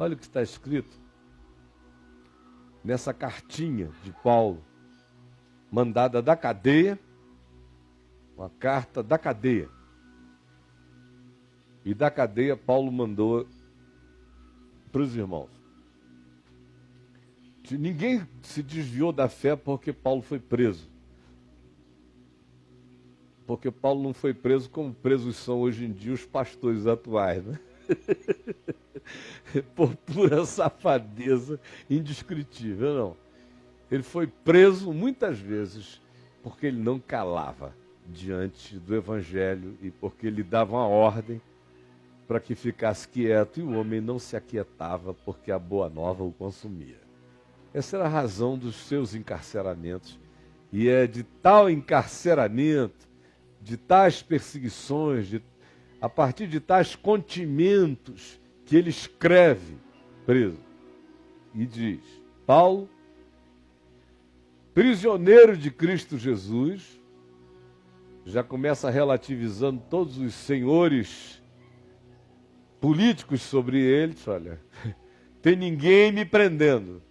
Olha o que está escrito nessa cartinha de Paulo, mandada da cadeia, uma carta da cadeia. E da cadeia Paulo mandou para os irmãos. Ninguém se desviou da fé porque Paulo foi preso. Porque Paulo não foi preso como presos são hoje em dia os pastores atuais, né? Por pura safadeza indescritível, não. Ele foi preso muitas vezes porque ele não calava diante do evangelho e porque ele dava uma ordem para que ficasse quieto, e o homem não se aquietava porque a boa nova o consumia. Essa era a razão dos seus encarceramentos, e é de tal encarceramento, de tais perseguições, a partir de tais contimentos, que ele escreve preso e diz: Paulo, prisioneiro de Cristo Jesus, já começa relativizando todos os senhores políticos sobre eles. Olha, tem ninguém me prendendo.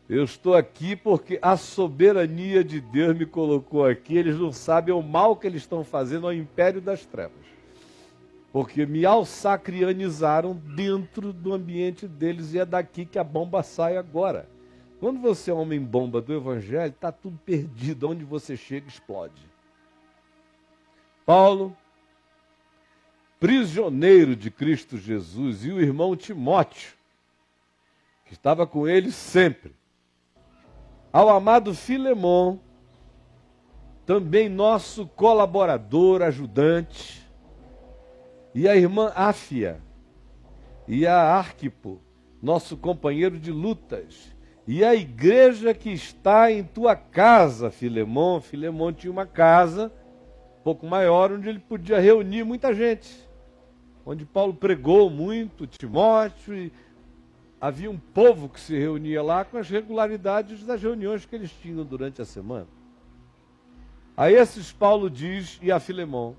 Eu estou aqui porque a soberania de Deus me colocou aqui. Eles não sabem o mal que eles estão fazendo ao império das trevas, porque me alsacrianizaram dentro do ambiente deles, e é daqui que a bomba sai agora. Quando você é homem-bomba do evangelho, está tudo perdido. Onde você chega, explode. Paulo, prisioneiro de Cristo Jesus, e o irmão Timóteo, que estava com ele sempre, ao amado Filemon, também nosso colaborador, ajudante, e a irmã Áfia, e a Arquipo, nosso companheiro de lutas, e a igreja que está em tua casa, Filemon. Filemon tinha uma casa um pouco maior, onde ele podia reunir muita gente, onde Paulo pregou muito, Timóteo, e havia um povo que se reunia lá com as regularidades das reuniões que eles tinham durante a semana. A esses Paulo diz, e a Filemon: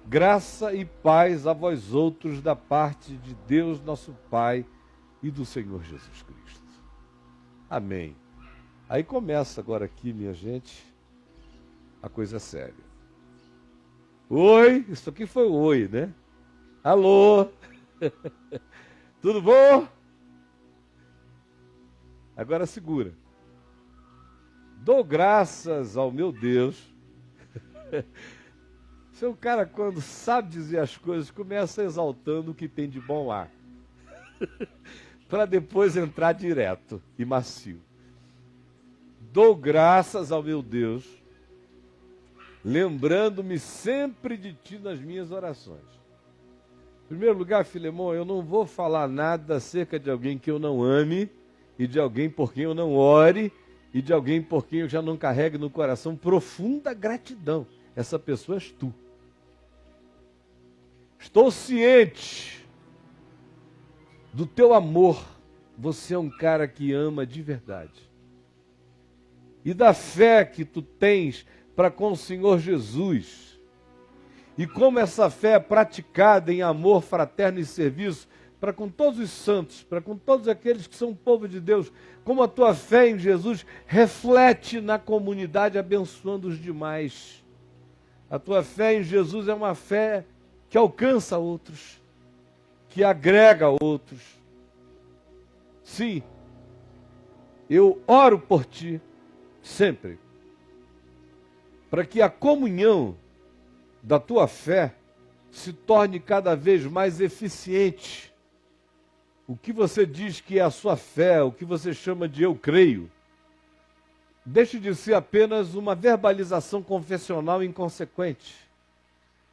graça e paz a vós outros da parte de Deus nosso Pai e do Senhor Jesus Cristo. Amém. Aí começa agora aqui, minha gente, a coisa séria. Oi, isso aqui foi oi, né? Alô, tudo bom? Agora segura. Dou graças ao meu Deus. Seu cara, quando sabe dizer as coisas, começa exaltando o que tem de bom lá, para depois entrar direto e macio. Dou graças ao meu Deus, lembrando-me sempre de ti nas minhas orações. Em primeiro lugar, Filemon, eu não vou falar nada acerca de alguém que eu não ame, e de alguém por quem eu não ore, e de alguém por quem eu já não carregue no coração profunda gratidão. Essa pessoa és tu. Estou ciente do teu amor. Você é um cara que ama de verdade. E da fé que tu tens para com o Senhor Jesus. E como essa fé é praticada em amor fraterno e serviço para com todos os santos, para com todos aqueles que são povo de Deus, como a tua fé em Jesus reflete na comunidade, abençoando os demais. A tua fé em Jesus é uma fé que alcança outros, que agrega outros. Sim, eu oro por ti sempre, para que a comunhão da tua fé se torne cada vez mais eficiente. O que você diz que é a sua fé, o que você chama de eu creio, deixe de ser apenas uma verbalização confessional inconsequente.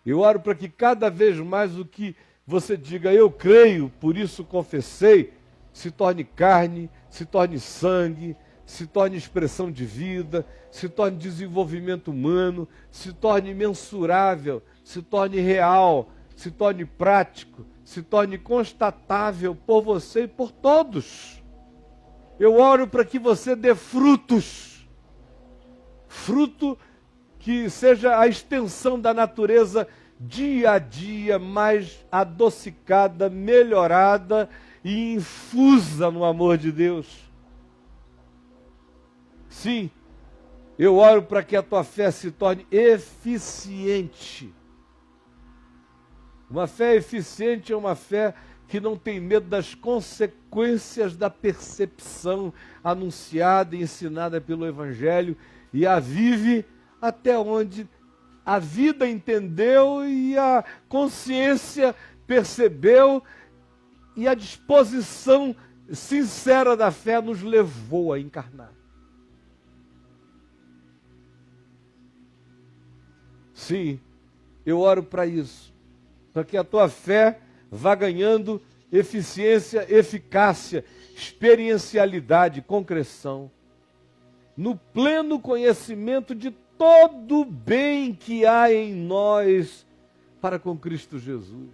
Eu oro para que cada vez mais o que você diga eu creio, por isso confessei, se torne carne, se torne sangue, se torne expressão de vida, se torne desenvolvimento humano, se torne mensurável, se torne real, se torne prático, se torne constatável por você e por todos. Eu oro para que você dê frutos, fruto que seja a extensão da natureza dia a dia mais adocicada, melhorada e infusa no amor de Deus. Sim, eu oro para que a tua fé se torne eficiente. Uma fé eficiente é uma fé que não tem medo das consequências da percepção anunciada e ensinada pelo Evangelho e a vive até onde a vida entendeu e a consciência percebeu e a disposição sincera da fé nos levou a encarnar. Sim, eu oro para isso, para que a tua fé vá ganhando eficiência, eficácia, experiencialidade, concreção, no pleno conhecimento de todo o bem que há em nós para com Cristo Jesus.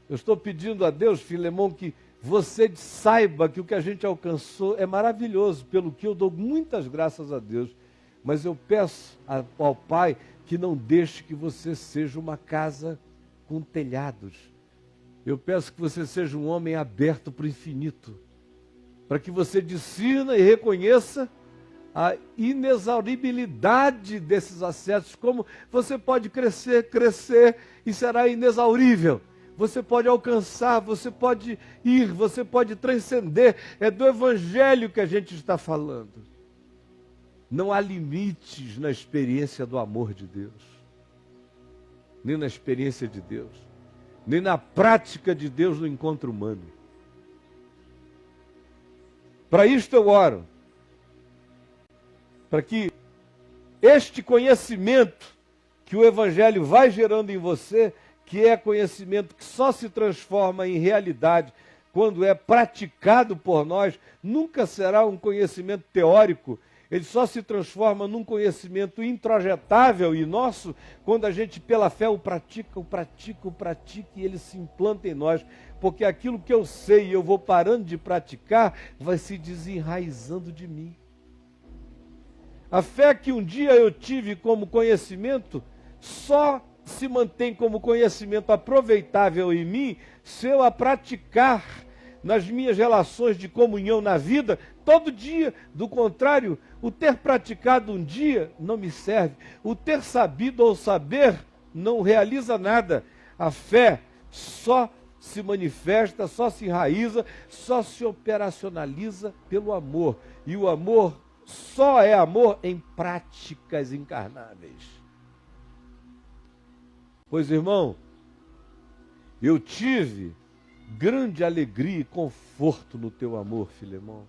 Eu estou pedindo a Deus, Filemão, que você saiba que o que a gente alcançou é maravilhoso, pelo que eu dou muitas graças a Deus. Mas eu peço ao Pai que não deixe que você seja uma casa com telhados. Eu peço que você seja um homem aberto para o infinito, para que você discirna e reconheça a inexauribilidade desses acessos, como você pode crescer e será inexaurível. Você pode alcançar, você pode ir, você pode transcender. É do Evangelho que a gente está falando. Não há limites na experiência do amor de Deus, nem na experiência de Deus, nem na prática de Deus no encontro humano. Para isto eu oro, para que este conhecimento que o Evangelho vai gerando em você, que é conhecimento que só se transforma em realidade quando é praticado por nós, nunca será um conhecimento teórico. Ele só se transforma num conhecimento introjetável e nosso quando a gente, pela fé, o pratica e ele se implanta em nós. Porque aquilo que eu sei e eu vou parando de praticar, vai se desenraizando de mim. A fé que um dia eu tive como conhecimento, só se mantém como conhecimento aproveitável em mim se eu a praticar nas minhas relações de comunhão na vida, todo dia. Do contrário, o ter praticado um dia não me serve. O ter sabido ou saber não realiza nada. A fé só se manifesta, só se enraiza, só se operacionaliza pelo amor. E o amor só é amor em práticas encarnáveis. Pois, irmão, eu tive grande alegria e conforto no teu amor, Filemão,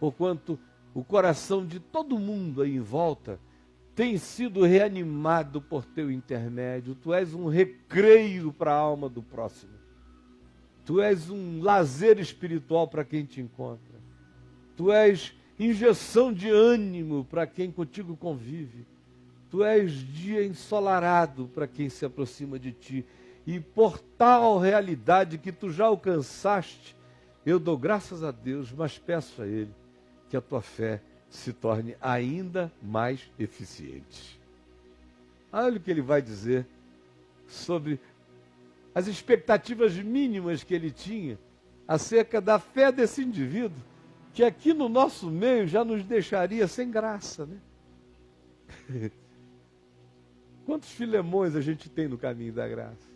porquanto o coração de todo mundo aí em volta tem sido reanimado por teu intermédio. Tu és um recreio para a alma do próximo. Tu és um lazer espiritual para quem te encontra. Tu és injeção de ânimo para quem contigo convive. Tu és dia ensolarado para quem se aproxima de ti. E por tal realidade que tu já alcançaste, eu dou graças a Deus, mas peço a Ele que a tua fé se torne ainda mais eficiente. Olha o que ele vai dizer sobre as expectativas mínimas que ele tinha acerca da fé desse indivíduo, que aqui no nosso meio já nos deixaria sem graça, né? Quantos Filemões a gente tem no caminho da graça?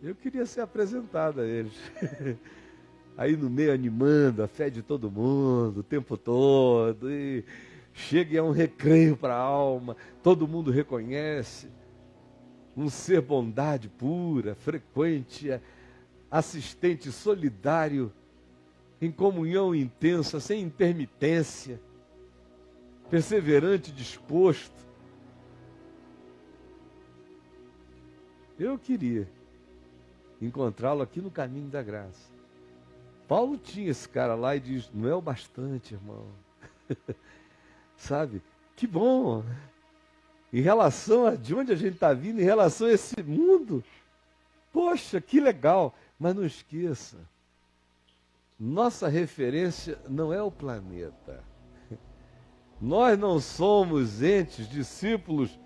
Eu queria ser apresentado a eles. Aí no meio animando a fé de todo mundo, o tempo todo. E chega e é um recreio para a alma. Todo mundo reconhece. Um ser bondade pura, frequente, assistente, solidário, em comunhão intensa, sem intermitência, perseverante, disposto. Eu queria encontrá-lo aqui no caminho da graça. Paulo tinha esse cara lá e diz, não é o bastante, irmão. Sabe? Que bom. Em relação a de onde a gente está vindo, em relação a esse mundo, poxa, que legal. Mas não esqueça, nossa referência não é o planeta. Nós não somos entes, discípulos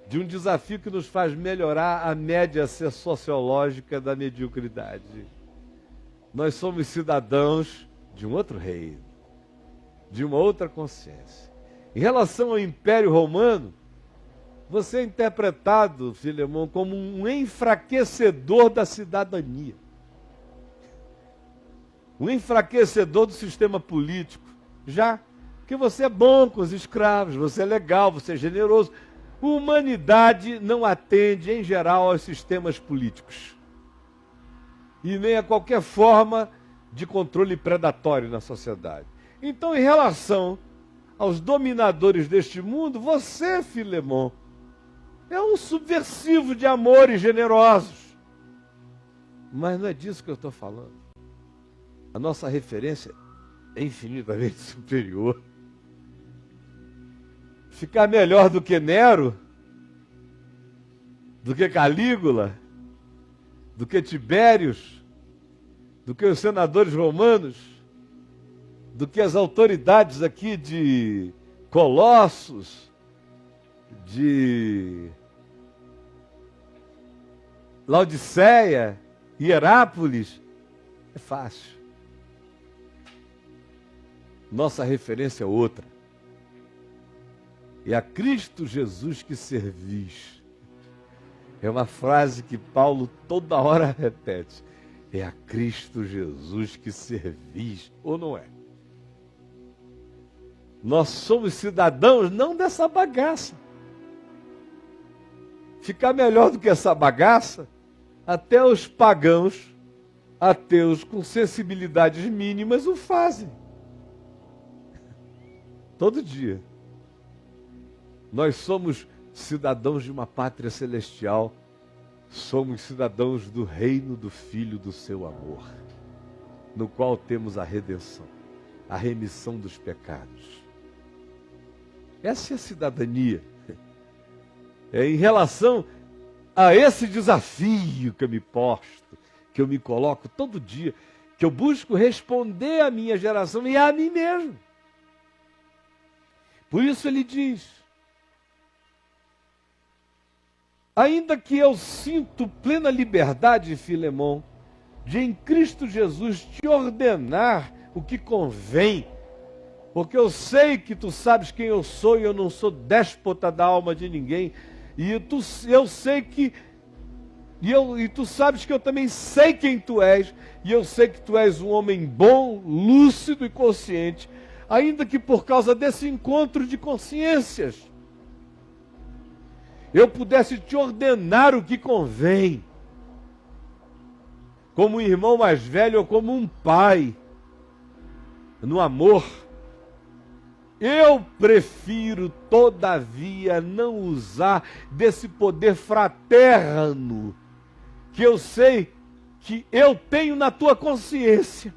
de um desafio que nos faz melhorar a média sociológica da mediocridade. Nós somos cidadãos de um outro reino, de uma outra consciência. Em relação ao Império Romano, você é interpretado, Filemão, como um enfraquecedor da cidadania. Um enfraquecedor do sistema político. Já que você é bom com os escravos, você é legal, você é generoso. A humanidade não atende, em geral, aos sistemas políticos. E nem a qualquer forma de controle predatório na sociedade. Então, em relação aos dominadores deste mundo, você, Filemão, é um subversivo de amores generosos. Mas não é disso que eu estou falando. A nossa referência é infinitamente superior. Ficar melhor do que Nero, do que Calígula, do que Tibérios, do que os senadores romanos, do que as autoridades aqui de Colossos, de Laodiceia, Hierápolis, é fácil. Nossa referência é outra. É a Cristo Jesus que servis. É uma frase que Paulo toda hora repete. É a Cristo Jesus que servis, ou não é? Nós somos cidadãos não dessa bagaça. Ficar melhor do que essa bagaça, até os pagãos, ateus com sensibilidades mínimas o fazem. Todo dia. Nós somos cidadãos de uma pátria celestial, somos cidadãos do reino do Filho do seu amor, no qual temos a redenção, a remissão dos pecados. Essa é a cidadania. É em relação a esse desafio que eu me posto, que eu me coloco todo dia, que eu busco responder à minha geração e a mim mesmo. Por isso ele diz: ainda que eu sinto plena liberdade, Filemão, de em Cristo Jesus te ordenar o que convém, porque eu sei que tu sabes quem eu sou e eu não sou déspota da alma de ninguém, eu sei que e tu sabes que eu também sei quem tu és, e eu sei que tu és um homem bom, lúcido e consciente, ainda que por causa desse encontro de consciências eu pudesse te ordenar o que convém, como um irmão mais velho ou como um pai, no amor. Eu prefiro, todavia, não usar desse poder fraterno que eu sei que eu tenho na tua consciência.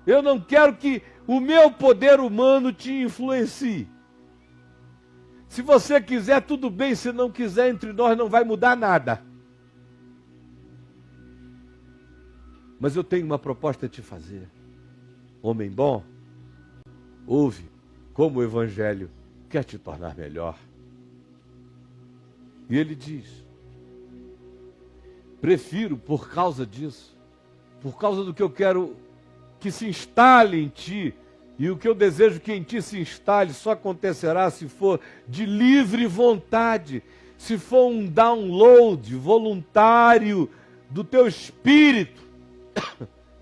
Eu não quero que o meu poder humano te influencie. Se você quiser, tudo bem. Se não quiser, entre nós não vai mudar nada. Mas eu tenho uma proposta a te fazer. Homem bom, ouve como o Evangelho quer te tornar melhor. E ele diz: prefiro, por causa disso, por causa do que eu quero que se instale em ti, e o que eu desejo que em ti se instale só acontecerá se for de livre vontade, se for um download voluntário do teu espírito,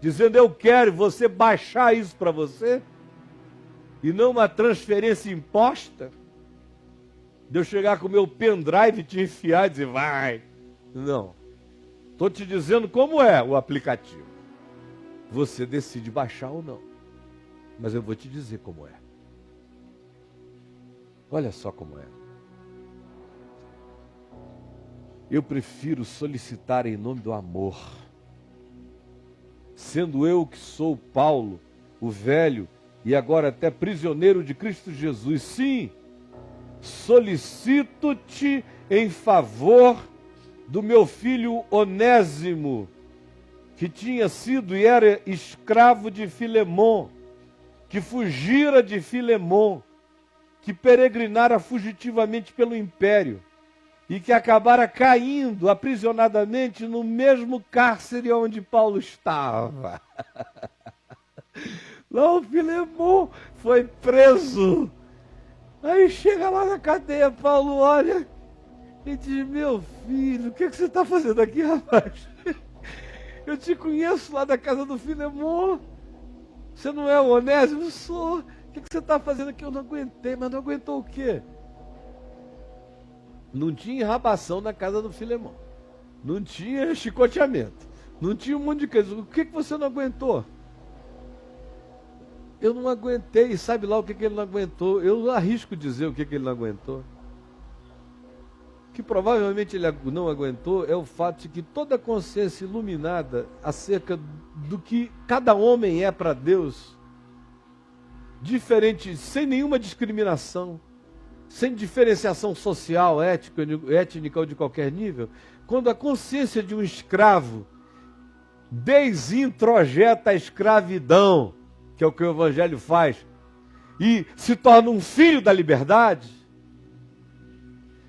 dizendo eu quero, e você baixar isso para você, e não uma transferência imposta, de eu chegar com o meu pendrive e te enfiar e dizer vai. Não. Estou te dizendo como é o aplicativo. Você decide baixar ou não. Mas eu vou te dizer como é. Olha só como é. Eu prefiro solicitar em nome do amor. Sendo eu que sou Paulo, o velho, e agora até prisioneiro de Cristo Jesus. Sim, solicito-te em favor do meu filho Onésimo, que tinha sido e era escravo de Filemão, que fugira de Filemão, que peregrinara fugitivamente pelo império e que acabara caindo aprisionadamente no mesmo cárcere onde Paulo estava. Lá o Filemon foi preso. Aí chega lá na cadeia, Paulo olha e diz: meu filho, o que você está fazendo aqui, rapaz? Eu te conheço lá da casa do Filemon. Você não é o Onésimo? Eu sou. O que você está fazendo aqui? Eu não aguentei. Mas não aguentou o quê? Não tinha enrabação na casa do Filemon. Não tinha chicoteamento. Não tinha um monte de coisa. O que você não aguentou? Eu não aguentei. Sabe lá o que ele não aguentou? Eu arrisco dizer o que ele não aguentou. O que provavelmente ele não aguentou é o fato de que toda a consciência iluminada acerca do que cada homem é para Deus, diferente, sem nenhuma discriminação, sem diferenciação social, étnica ou de qualquer nível, quando a consciência de um escravo desintrojeta a escravidão, que é o que o Evangelho faz, e se torna um filho da liberdade,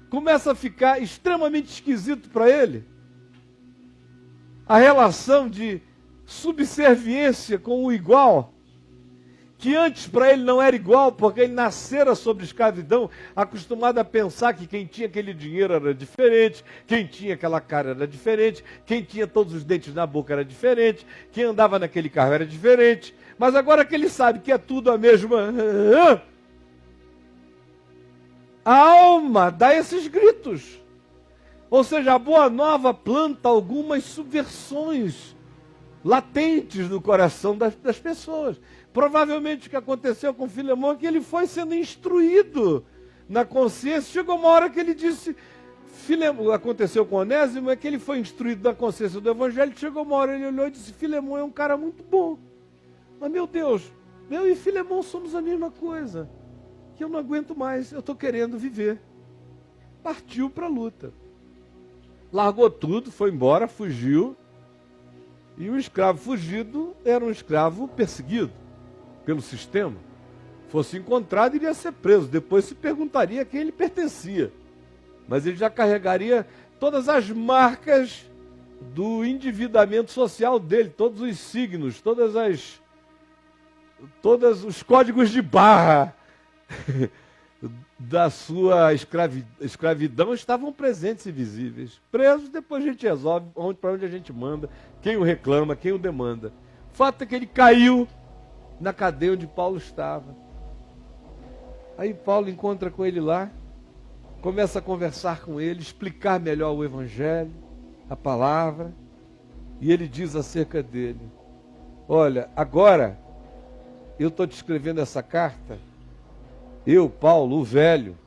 começa a ficar extremamente esquisito para ele a relação de subserviência com o igual, que antes para ele não era igual, porque ele nascera sob escravidão, acostumado a pensar que quem tinha aquele dinheiro era diferente, quem tinha aquela cara era diferente, quem tinha todos os dentes na boca era diferente, quem andava naquele carro era diferente, mas agora que ele sabe que é tudo a mesma... A alma dá esses gritos. Ou seja, a boa nova planta algumas subversões latentes no coração das pessoas. Provavelmente o que aconteceu com Filemon é que ele foi sendo instruído na consciência. Chegou uma hora que ele disse... Aconteceu com Onésimo é que ele foi instruído na consciência do Evangelho. Chegou uma hora ele olhou e disse: Filemon é um cara muito bom. Mas meu Deus, eu e Filemon somos a mesma coisa. Que eu não aguento mais, eu estou querendo viver. Partiu para a luta. Largou tudo, foi embora, fugiu. E o escravo fugido era um escravo perseguido pelo sistema. Fosse encontrado, iria ser preso. Depois se perguntaria a quem ele pertencia. Mas ele já carregaria todas as marcas do endividamento social dele, todos os signos, todos os códigos de barra da sua escravidão estavam presentes e visíveis. Presos, depois a gente resolve para onde a gente manda, quem o reclama, quem o demanda. O fato é que ele caiu na cadeia onde Paulo estava. Aí Paulo encontra com ele lá, começa a conversar com ele, explicar melhor o Evangelho, a palavra, e ele diz acerca dele: olha, agora eu estou te escrevendo essa carta, eu, Paulo, o velho,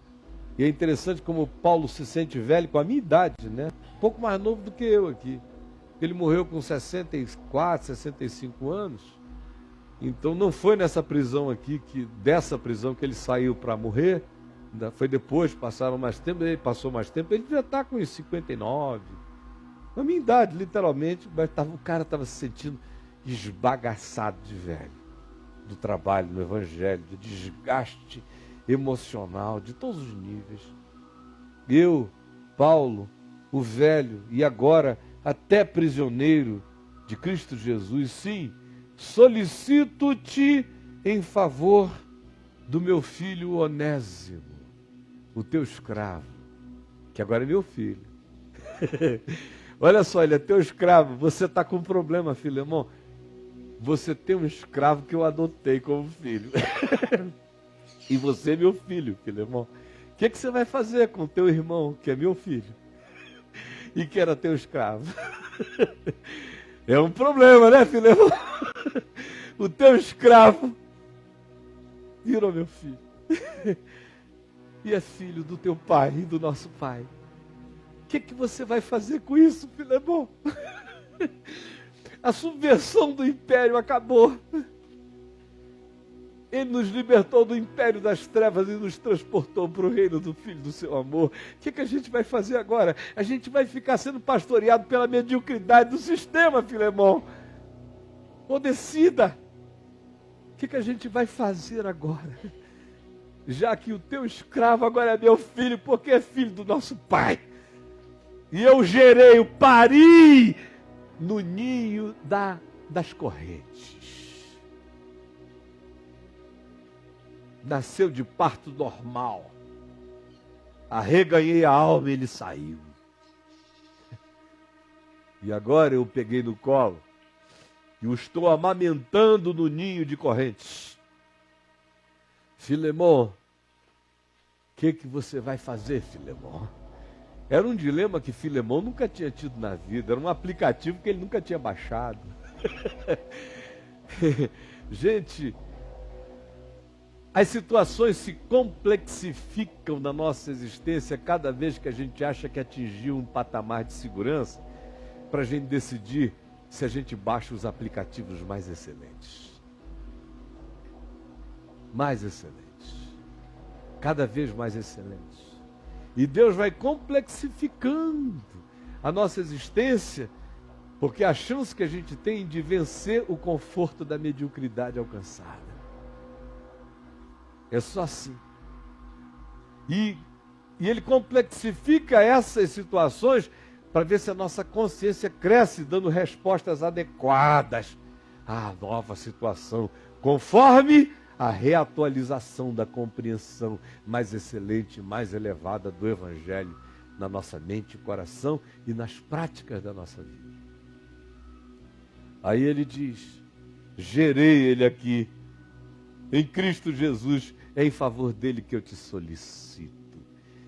e é interessante como Paulo se sente velho com a minha idade, né? Um pouco mais novo do que eu aqui. Ele morreu com 64, 65 anos, então não foi nessa prisão aqui, dessa prisão que ele saiu para morrer, ainda foi depois, passaram mais tempo, ele passou mais tempo, ele já está com uns 59, a minha idade, literalmente, mas o cara estava se sentindo esbagaçado de velho, do trabalho no Evangelho, do desgaste emocional, de todos os níveis. Eu, Paulo, o velho, e agora até prisioneiro de Cristo Jesus, sim, solicito-te em favor do meu filho Onésimo, o teu escravo, que agora é meu filho. Olha só, ele é teu escravo, você está com um problema, Filemon. Você tem um escravo que eu adotei como filho. E você é meu filho, Filemon. O que você vai fazer com o teu irmão, que é meu filho, e que era teu escravo? É um problema, né, Filemon? O teu escravo virou meu filho. E é filho do teu pai e do nosso pai. O que você vai fazer com isso, Filemon? A subversão do império acabou. Ele nos libertou do império das trevas e nos transportou para o reino do Filho do seu amor. O que a gente vai fazer agora? A gente vai ficar sendo pastoreado pela mediocridade do sistema, Filemon. Ou decida. O que a gente vai fazer agora? já que o teu escravo agora é meu filho, porque é filho do nosso pai. E eu gerei, eu pari no ninho das correntes. Nasceu de parto normal. Arreganhei a alma e ele saiu. E agora eu o peguei no colo e o estou amamentando no ninho de correntes. Filemon, o que você vai fazer, Filemon? Era um dilema que Filemon nunca tinha tido na vida. Era um aplicativo que ele nunca tinha baixado. Gente, as situações se complexificam na nossa existência cada vez que a gente acha que atingiu um patamar de segurança para a gente decidir se a gente baixa os aplicativos mais excelentes. Mais excelentes. Cada vez mais excelentes. E Deus vai complexificando a nossa existência, porque a chance que a gente tem de vencer o conforto da mediocridade alcançada. É só assim. E Ele complexifica essas situações para ver se a nossa consciência cresce, dando respostas adequadas à nova situação, conforme a reatualização da compreensão mais excelente, mais elevada do Evangelho na nossa mente e coração e nas práticas da nossa vida. Aí ele diz, gerei ele aqui, em Cristo Jesus, é em favor dele que eu te solicito.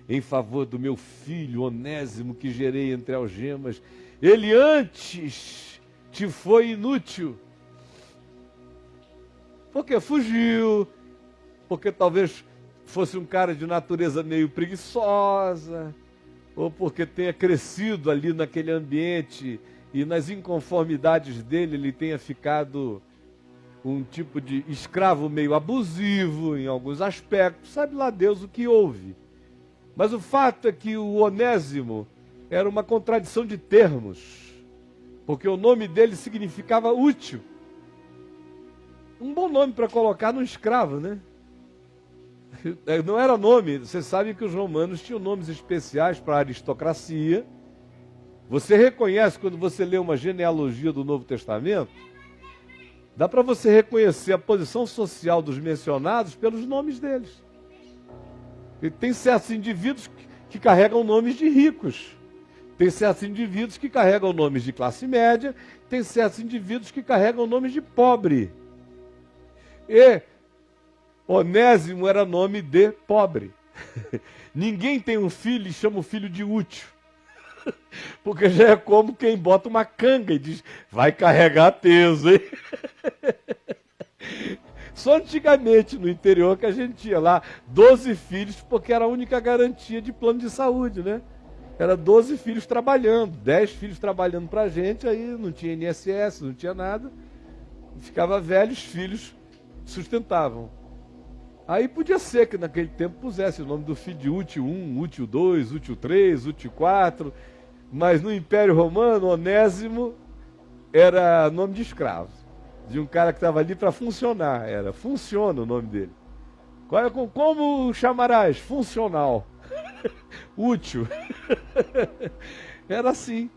Em favor do meu filho Onésimo, que gerei entre algemas. Ele antes te foi inútil. Porque fugiu, porque talvez fosse um cara de natureza meio preguiçosa, ou porque tenha crescido ali naquele ambiente e nas inconformidades dele ele tenha ficado um tipo de escravo meio abusivo em alguns aspectos, sabe lá Deus o que houve. Mas o fato é que o Onésimo era uma contradição de termos, porque o nome dele significava útil. Um bom nome para colocar num escravo, né? Não era nome, você sabe que os romanos tinham nomes especiais para a aristocracia. Você reconhece quando você lê uma genealogia do Novo Testamento, dá para você reconhecer a posição social dos mencionados pelos nomes deles. E tem certos indivíduos que carregam nomes de ricos. Tem certos indivíduos que carregam nomes de classe média. Tem certos indivíduos que carregam nomes de pobre. E Onésimo era nome de pobre. Ninguém tem um filho e chama o filho de útil. Porque já é como quem bota uma canga e diz, vai carregar peso, hein? Só antigamente no interior que a gente tinha lá 12 filhos, porque era a única garantia de plano de saúde, né? Era 12 filhos trabalhando, 10 filhos trabalhando pra gente, aí não tinha INSS, não tinha nada. Ficava velho, os filhos sustentavam. Aí podia ser que naquele tempo pusesse o nome do filho de útil 1, útil 2, útil 3, útil 4, mas no Império Romano, Onésimo era nome de escravo, de um cara que estava ali para funcionar, era funciona o nome dele. Como chamarás? Funcional. Útil. Era assim,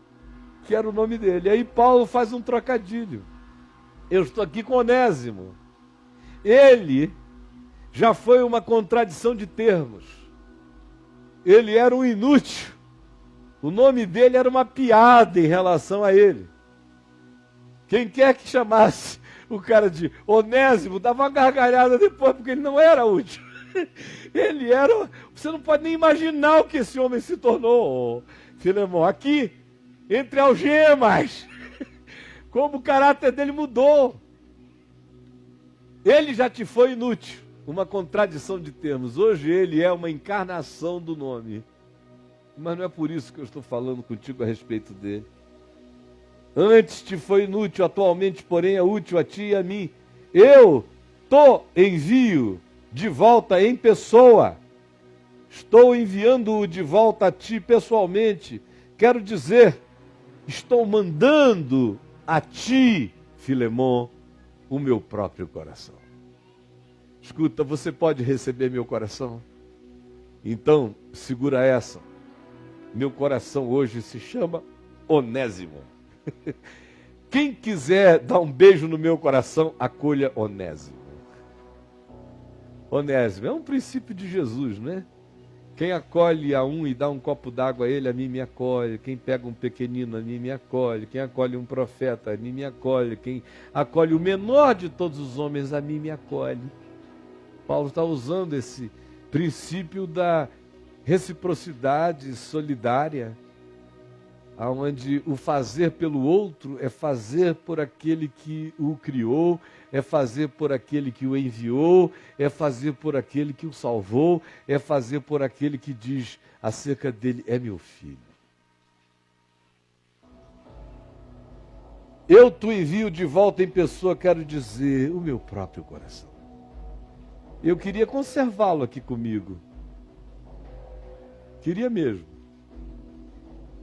que era o nome dele. Aí Paulo faz um trocadilho. Eu estou aqui com Onésimo. Ele já foi uma contradição de termos. Ele era um inútil. O nome dele era uma piada em relação a ele. Quem quer que chamasse o cara de Onésimo, dava uma gargalhada depois, porque ele não era útil. Ele era... Você não pode nem imaginar o que esse homem se tornou, Filemon. Aqui, entre algemas. Como o caráter dele mudou. Ele já te foi inútil. Uma contradição de termos. Hoje ele é uma encarnação do nome. Mas não é por isso que eu estou falando contigo a respeito dele. Antes te foi inútil, atualmente, porém, é útil a ti e a mim. Eu envio de volta em pessoa. Estou enviando-o de volta a ti pessoalmente. Quero dizer, estou mandando a ti, Filemon, o meu próprio coração. Escuta, você pode receber meu coração? Então, segura essa. Meu coração hoje se chama Onésimo. Quem quiser dar um beijo no meu coração, acolha Onésimo. Onésimo é um princípio de Jesus, né? Quem acolhe a um e dá um copo d'água a ele, a mim me acolhe. Quem pega um pequenino, a mim me acolhe. Quem acolhe um profeta, a mim me acolhe. Quem acolhe o menor de todos os homens, a mim me acolhe. Paulo está usando esse princípio da reciprocidade solidária, onde o fazer pelo outro é fazer por aquele que o criou, é fazer por aquele que o enviou, é fazer por aquele que o salvou, é fazer por aquele que diz acerca dele, é meu filho. Eu te envio de volta em pessoa, quero dizer, o meu próprio coração. Eu queria conservá-lo aqui comigo. Queria mesmo.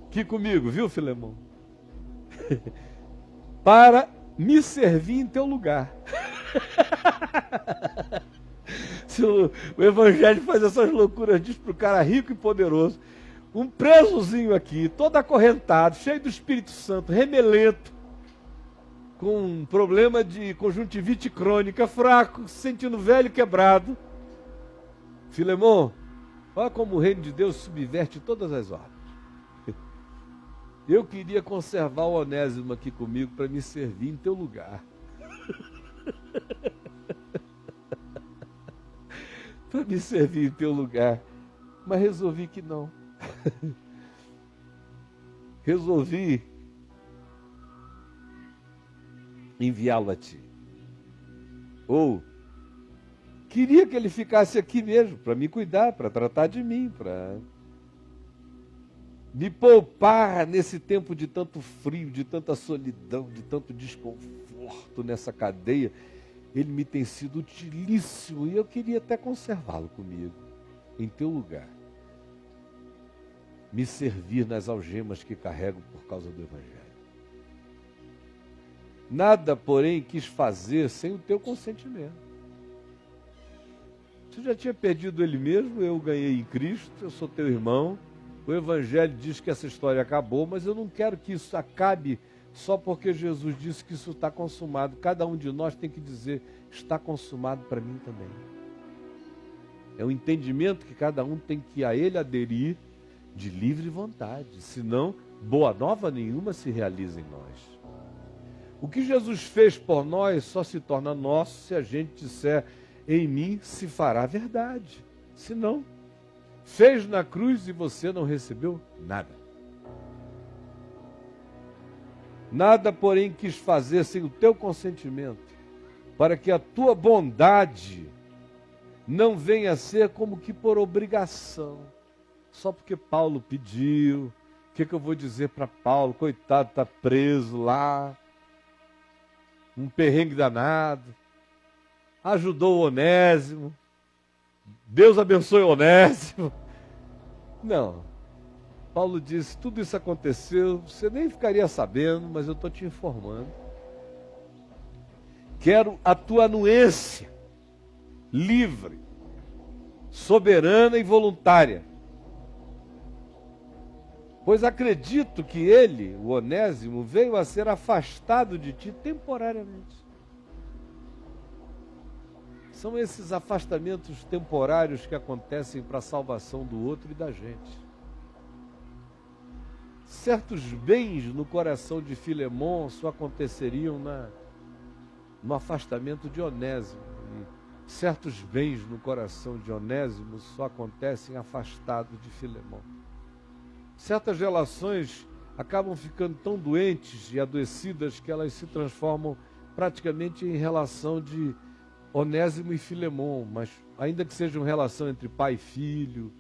Aqui comigo, viu, Filemão? Para me servir em teu lugar. Se o Evangelho faz essas loucuras, diz para o cara rico e poderoso, um presozinho aqui, todo acorrentado, cheio do Espírito Santo, remelento, com um problema de conjuntivite crônica, fraco, se sentindo velho e quebrado. Filemão, olha como o reino de Deus subverte todas as ordens. Eu queria conservar o Onésimo aqui comigo para me servir em teu lugar. Para me servir em teu lugar. Mas resolvi que não. Resolvi enviá-lo a ti. Ou queria que ele ficasse aqui mesmo, para me cuidar, para tratar de mim, para me poupar nesse tempo de tanto frio, de tanta solidão, de tanto desconforto nessa cadeia. Ele me tem sido utilíssimo e eu queria até conservá-lo comigo, em teu lugar. Me servir nas algemas que carrego por causa do Evangelho. Nada, porém, quis fazer sem o teu consentimento. Você já tinha perdido ele mesmo, eu ganhei em Cristo, eu sou teu irmão. O Evangelho diz que essa história acabou, mas eu não quero que isso acabe só porque Jesus disse que isso está consumado. Cada um de nós tem que dizer, está consumado para mim também. É um entendimento que cada um tem que a ele aderir de livre vontade, senão boa nova nenhuma se realiza em nós. O que Jesus fez por nós só se torna nosso se a gente disser, em mim se fará verdade. Se não, fez na cruz e você não recebeu nada. Nada, porém, quis fazer sem o teu consentimento, para que a tua bondade não venha a ser como que por obrigação. Só porque Paulo pediu. O que eu vou dizer para Paulo? Coitado, está preso lá. Um perrengue danado. Ajudou o Onésimo. Deus abençoe o Onésimo. Não. Paulo disse, tudo isso aconteceu, você nem ficaria sabendo, mas eu estou te informando. Quero a tua anuência, livre, soberana e voluntária. Pois acredito que ele, o Onésimo, veio a ser afastado de ti temporariamente. São esses afastamentos temporários que acontecem para a salvação do outro e da gente. Certos bens no coração de Filemon só aconteceriam no afastamento de Onésimo. E certos bens no coração de Onésimo só acontecem afastado de Filemon. Certas relações acabam ficando tão doentes e adoecidas que elas se transformam praticamente em relação de Onésimo e Filemon, mas ainda que seja uma relação entre pai e filho,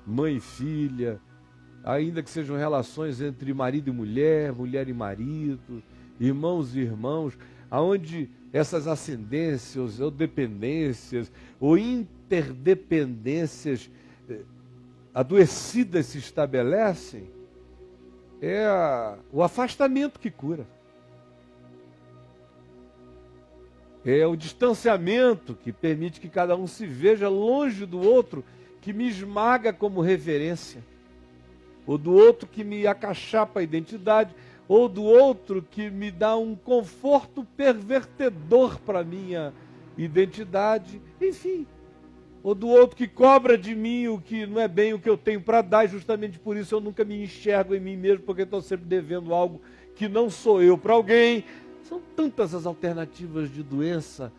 mãe e filha, ainda que sejam relações entre marido e mulher, mulher e marido, irmãos e irmãos, aonde essas ascendências ou dependências ou interdependências adoecidas se estabelecem, é o afastamento que cura. É o distanciamento que permite que cada um se veja longe do outro, que me esmaga como referência, ou do outro que me acachapa a identidade, ou do outro que me dá um conforto pervertedor para a minha identidade, enfim. Ou do outro que cobra de mim o que não é bem o que eu tenho para dar, e justamente por isso eu nunca me enxergo em mim mesmo, porque estou sempre devendo algo que não sou eu para alguém. São tantas as alternativas de doença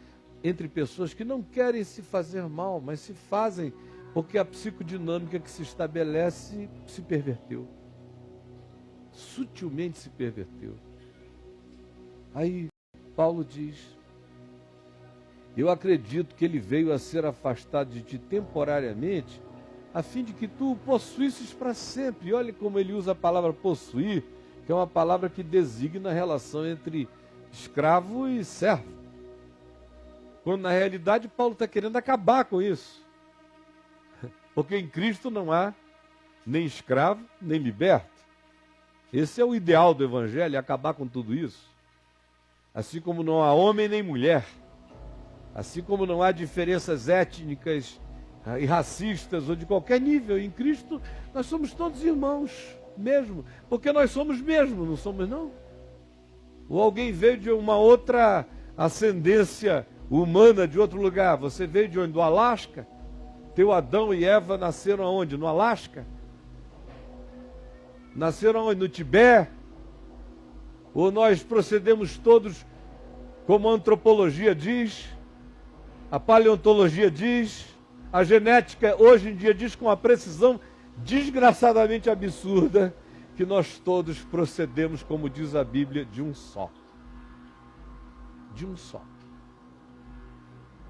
entre pessoas que não querem se fazer mal, mas se fazem porque a psicodinâmica que se estabelece se perverteu. Sutilmente se perverteu. Aí Paulo diz: eu acredito que ele veio a ser afastado de ti temporariamente, a fim de que tu o possuísses para sempre. E olha como ele usa a palavra possuir, que é uma palavra que designa a relação entre escravo e servo. Quando na realidade Paulo está querendo acabar com isso. Porque em Cristo não há nem escravo, nem liberto. Esse é o ideal do Evangelho, acabar com tudo isso. Assim como não há homem nem mulher. Assim como não há diferenças étnicas e racistas ou de qualquer nível. Em Cristo nós somos todos irmãos, mesmo. Porque nós somos mesmo, não somos não? Ou alguém veio de uma outra ascendência humana de outro lugar. Você veio de onde? Do Alasca? Teu Adão e Eva nasceram aonde? No Alasca? Nasceram aonde? No Tibete? Ou nós procedemos todos como a antropologia diz, a paleontologia diz, a genética hoje em dia diz com uma precisão desgraçadamente absurda, que nós todos procedemos, como diz a Bíblia, de um só. De um só.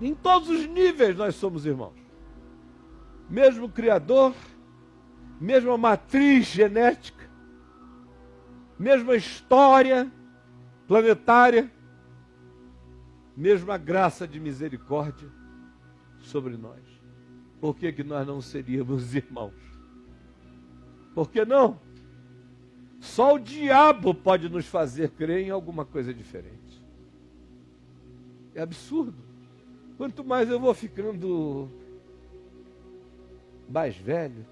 Em todos os níveis nós somos irmãos. Mesmo Criador, mesma matriz genética, mesma história planetária, mesma graça de misericórdia sobre nós. Por que que nós não seríamos irmãos? Por que não? Só o diabo pode nos fazer crer em alguma coisa diferente. É absurdo. Quanto mais eu vou ficando mais velho,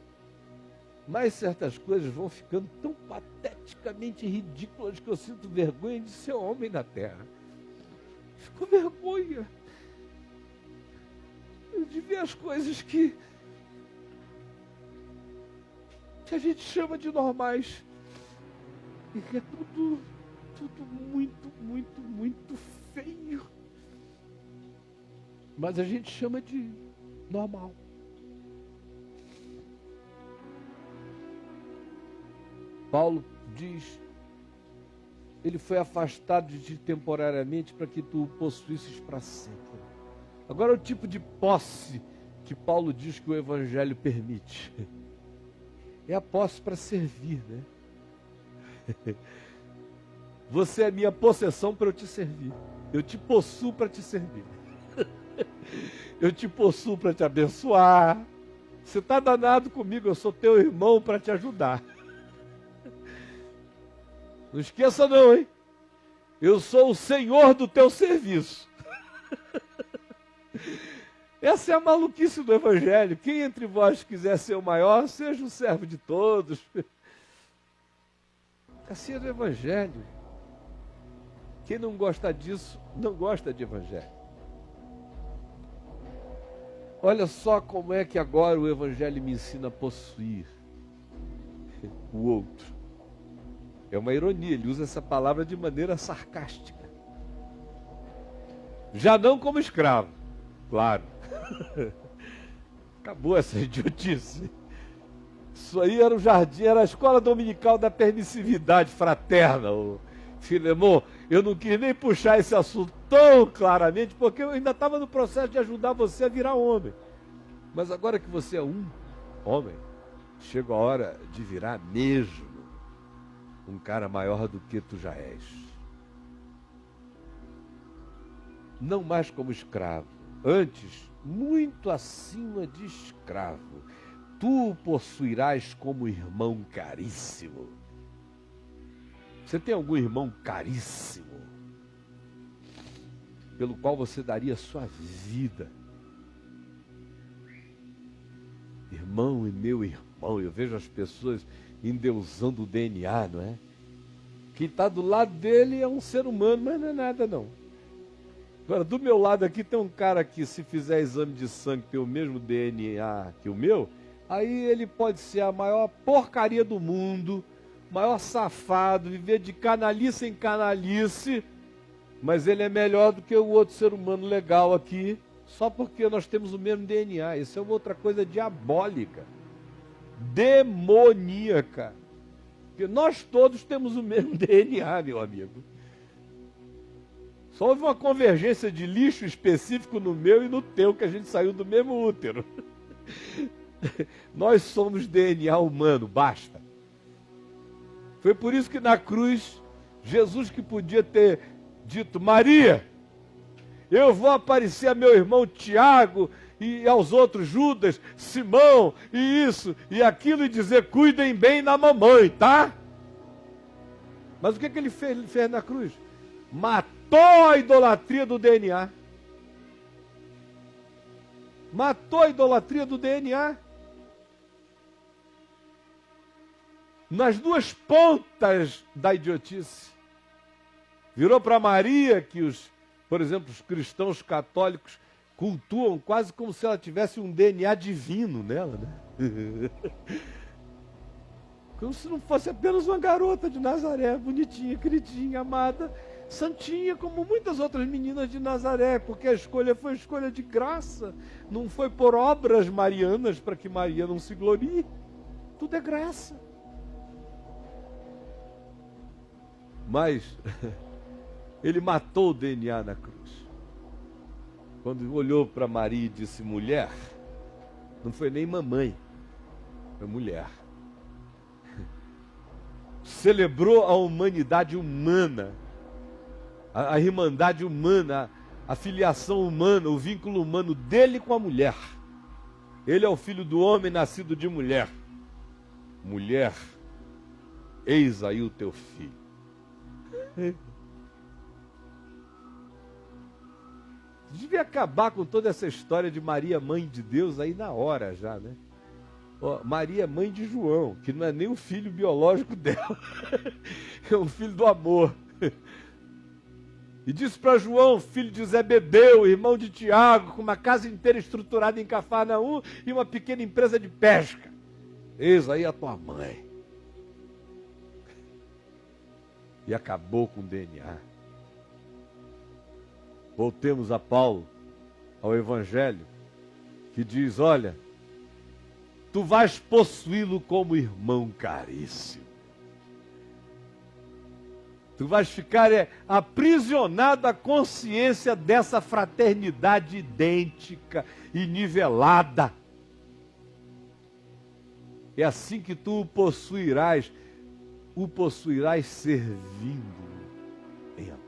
mais certas coisas vão ficando tão pateticamente ridículas que eu sinto vergonha de ser homem na terra. Fico vergonha de ver as coisas que a gente chama de normais. E que é tudo muito feio. Mas a gente chama de normal. Paulo diz: ele foi afastado de ti temporariamente para que tu o possuísses para sempre. Agora o tipo de posse que Paulo diz que o Evangelho permite. É a posse para servir, né? Você é minha possessão para eu te servir. Eu te possuo para te servir. Eu te possuo para te abençoar. Você está danado comigo, eu sou teu irmão para te ajudar. Não esqueça não, hein? Eu sou o Senhor do teu serviço. Essa é a maluquice do Evangelho. Quem entre vós quiser ser o maior, seja o servo de todos. Assim é do Evangelho. Quem não gosta disso, não gosta de Evangelho. Olha só como é que agora o Evangelho me ensina a possuir o outro. É uma ironia, ele usa essa palavra de maneira sarcástica. Já não como escravo, claro. Acabou essa idiotice. Isso aí era o jardim, era a escola dominical da permissividade fraterna, o Filemon. Eu não quis nem puxar esse assunto tão claramente, porque eu ainda estava no processo de ajudar você a virar homem. Mas agora que você é um homem, chega a hora de virar mesmo um cara maior do que tu já és. Não mais como escravo, antes, muito acima de escravo. Tu o possuirás como irmão caríssimo. Você tem algum irmão caríssimo? pelo qual você daria a sua vida. Irmão e meu irmão, eu vejo as pessoas endeusando o DNA, não é? Quem está do lado dele é um ser humano, mas não é nada não. Agora, do meu lado aqui tem um cara que, se fizer exame de sangue, tem o mesmo DNA que o meu, aí ele pode ser a maior porcaria do mundo, maior safado, viver de canalice em canalice, mas ele é melhor do que o outro ser humano legal aqui, só porque nós temos o mesmo DNA. Isso é uma outra coisa diabólica, demoníaca. Porque nós todos temos o mesmo DNA, meu amigo. Só houve uma convergência de lixo específico no meu e no teu, que a gente saiu do mesmo útero. Nós somos DNA humano, basta. Foi por isso que na cruz, Jesus, que podia ter dito: Maria, eu vou aparecer a meu irmão Tiago e aos outros, Judas, Simão, e isso e aquilo, e dizer: cuidem bem da mamãe, tá? Mas o que ele fez na cruz? Matou a idolatria do DNA. Matou a idolatria do DNA. Nas duas pontas da idiotice. Virou para Maria, que por exemplo, os cristãos católicos cultuam quase como se ela tivesse um DNA divino nela, né? Como se não fosse apenas uma garota de Nazaré, bonitinha, queridinha, amada, santinha, como muitas outras meninas de Nazaré, porque a escolha foi escolha de graça, não foi por obras marianas para que Maria não se glorie. Tudo é graça. Mas ele matou o DNA na cruz. Quando olhou para Maria e disse: mulher, não foi nem mamãe, foi mulher. Celebrou a humanidade humana, a irmandade humana, a filiação humana, o vínculo humano dele com a mulher. Ele é o filho do homem nascido de mulher. Mulher, eis aí o teu filho. Devia acabar com toda essa história de Maria, mãe de Deus, aí na hora já, né? Ó, Maria é mãe de João, que não é nem o filho biológico dela, é um filho do amor. E disse para João, filho de Zebedeu, irmão de Tiago, com uma casa inteira estruturada em Cafarnaum e uma pequena empresa de pesca: eis aí a tua mãe. E acabou com o DNA. Voltemos a Paulo, ao Evangelho, que diz: olha, tu vais possuí-lo como irmão caríssimo. Tu vais ficar aprisionado à consciência dessa fraternidade idêntica e nivelada. É assim que tu o possuirás servindo em amor.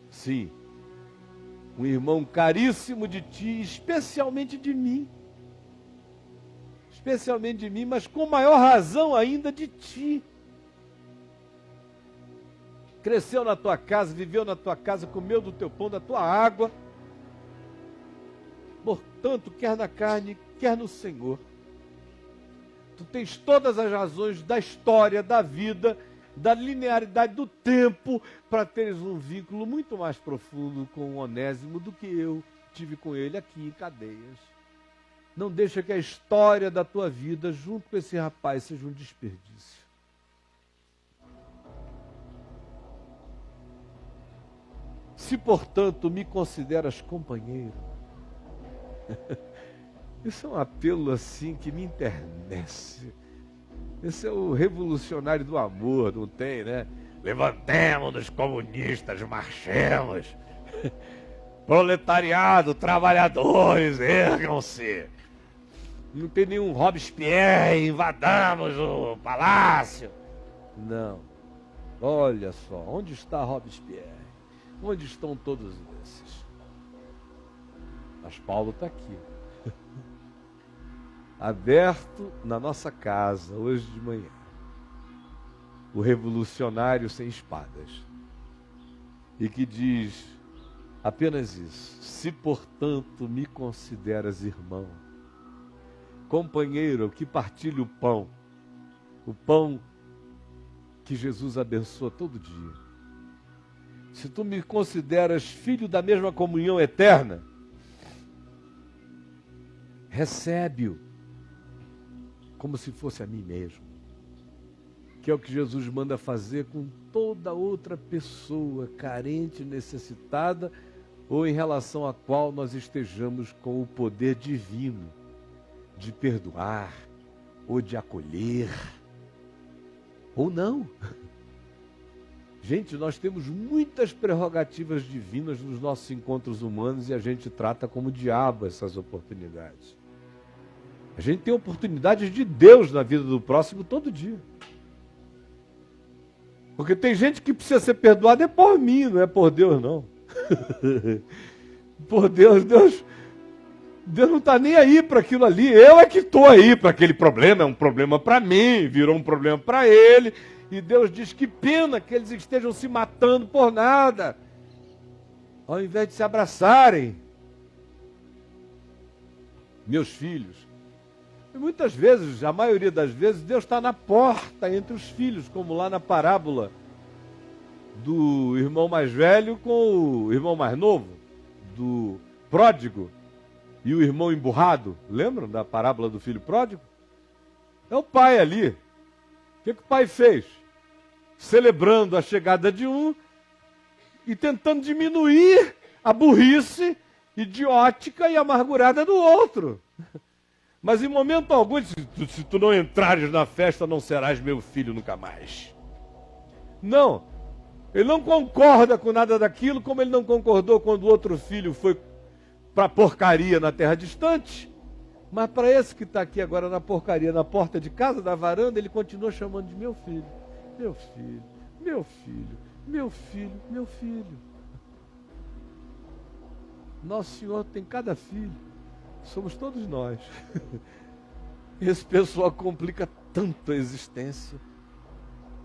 Sim, um irmão caríssimo de ti, especialmente de mim. Especialmente de mim, mas com maior razão ainda de ti. Cresceu na tua casa, viveu na tua casa, comeu do teu pão, da tua água. Portanto, quer na carne, quer no Senhor, tu tens todas as razões da história, da vida, da linearidade do tempo, para teres um vínculo muito mais profundo com o Onésimo do que eu tive com ele aqui em Cadeias. Não deixa que a história da tua vida junto com esse rapaz seja um desperdício. Se, portanto, me consideras companheiro, isso é um apelo assim que me enternece. Esse é o revolucionário do amor, não tem, né? Levantemos-nos, comunistas, marchemos. Proletariado, trabalhadores, ergam-se. Não tem nenhum Robespierre, invadamos o palácio. Não. Olha só, onde está Robespierre? Onde estão todos esses? Mas Paulo está aqui. Aberto na nossa casa, hoje de manhã. o revolucionário sem espadas, e que diz apenas isso: se portanto me consideras irmão, companheiro que partilha o pão que Jesus abençoa todo dia, se tu me consideras filho da mesma comunhão eterna, recebe-o como se fosse a mim mesmo, que é o que Jesus manda fazer com toda outra pessoa carente, necessitada, ou em relação à qual nós estejamos com o poder divino de perdoar, ou de acolher, ou não. Gente, nós temos muitas prerrogativas divinas nos nossos encontros humanos e a gente trata como diabo essas oportunidades. A gente tem oportunidades de Deus na vida do próximo todo dia. Porque tem gente que precisa ser perdoada é por mim, não é por Deus, não. Por Deus não está nem aí para aquilo ali. Eu é que estou aí para aquele problema. É um problema para mim, virou um problema para ele. E Deus diz que pena que eles estejam se matando por nada, ao invés de se abraçarem. Meus filhos, e muitas vezes, a maioria das vezes, Deus está na porta entre os filhos, como lá na parábola do irmão mais velho com o irmão mais novo, do pródigo e o irmão emburrado. Lembram da parábola do filho pródigo? É o pai ali. O que o pai fez? Celebrando a chegada de um e tentando diminuir a burrice idiótica e amargurada do outro. Mas em momento algum, se tu não entrares na festa, não serás meu filho nunca mais. Não, ele não concorda com nada daquilo, como ele não concordou quando o outro filho foi para porcaria na terra distante. Mas para esse que está aqui agora na porcaria, na porta de casa, na varanda, ele continua chamando de meu filho, meu filho, meu filho, meu filho, meu filho. Nosso Senhor tem cada filho. Somos todos nós. Esse pessoal complica tanto a existência.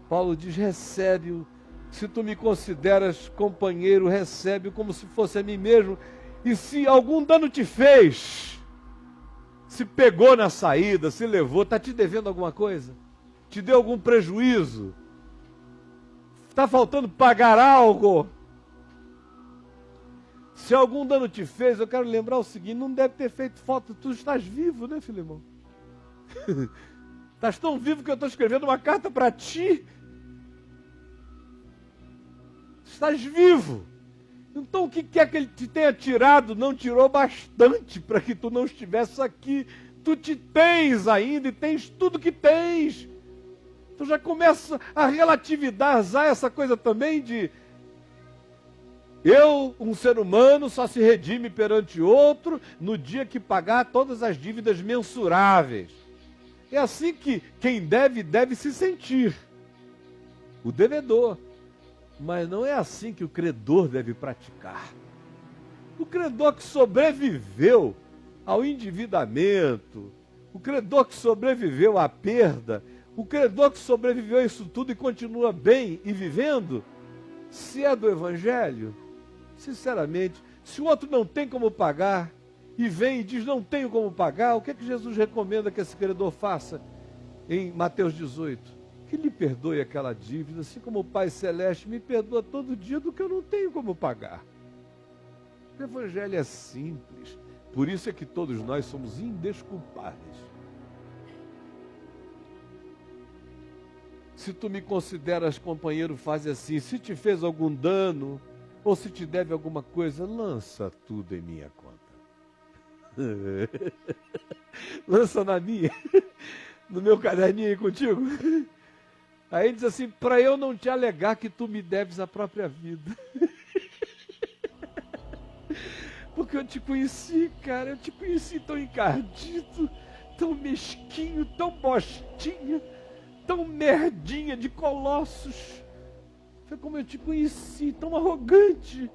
Paulo diz, recebe-o. Se tu me consideras companheiro, recebe-o como se fosse a mim mesmo. E se algum dano te fez, se pegou na saída, se levou, está te devendo alguma coisa? Te deu algum prejuízo? Está faltando pagar algo? Se algum dano te fez, eu quero lembrar o seguinte, não deve ter feito falta, tu estás vivo, né, Filemão? Estás tão vivo que eu estou escrevendo uma carta para ti. Estás vivo. Então o que quer que ele te tenha tirado, não tirou bastante para que tu não estivesse aqui. Tu te tens ainda e tens tudo que tens. Tu já começa a relativizar essa coisa também de... Eu, um ser humano, só se redime perante outro no dia que pagar todas as dívidas mensuráveis. É assim que quem deve se sentir. O devedor. Mas não é assim que o credor deve praticar. O credor que sobreviveu ao endividamento, o credor que sobreviveu à perda, o credor que sobreviveu a isso tudo e continua bem e vivendo, se é do Evangelho, sinceramente, se o outro não tem como pagar e vem e diz não tenho como pagar, o que é que Jesus recomenda que esse credor faça em Mateus 18? Que lhe perdoe aquela dívida, assim como o Pai Celeste me perdoa todo dia do que eu não tenho como pagar. O Evangelho é simples, por isso é que todos nós somos indesculpáveis. Se tu me consideras companheiro, faz assim, se te fez algum dano, ou se te deve alguma coisa, lança tudo em minha conta. Lança na minha, no meu caderninho aí contigo. Aí diz assim, para eu não te alegar que tu me deves a própria vida. Porque eu te conheci, cara, eu te conheci tão encardido, tão mesquinho, tão bostinha, tão merdinha de Colossos. Foi como eu te conheci, tão arrogante,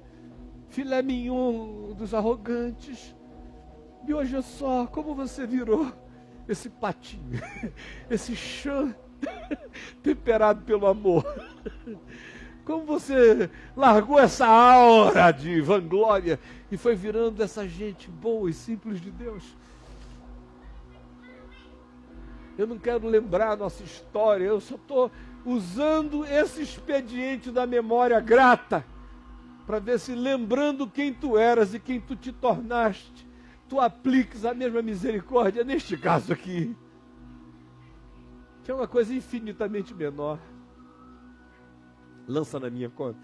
filé mignon dos arrogantes. E hoje é só como você virou esse patinho, esse chã. temperado pelo amor. Como você largou essa aura de vanglória e foi virando essa gente boa e simples de Deus. Eu não quero lembrar a nossa história, eu só estou usando esse expediente da memória grata para ver se, lembrando quem tu eras e quem tu te tornaste, tu apliques a mesma misericórdia neste caso aqui, que é uma coisa infinitamente menor. Lança na minha conta.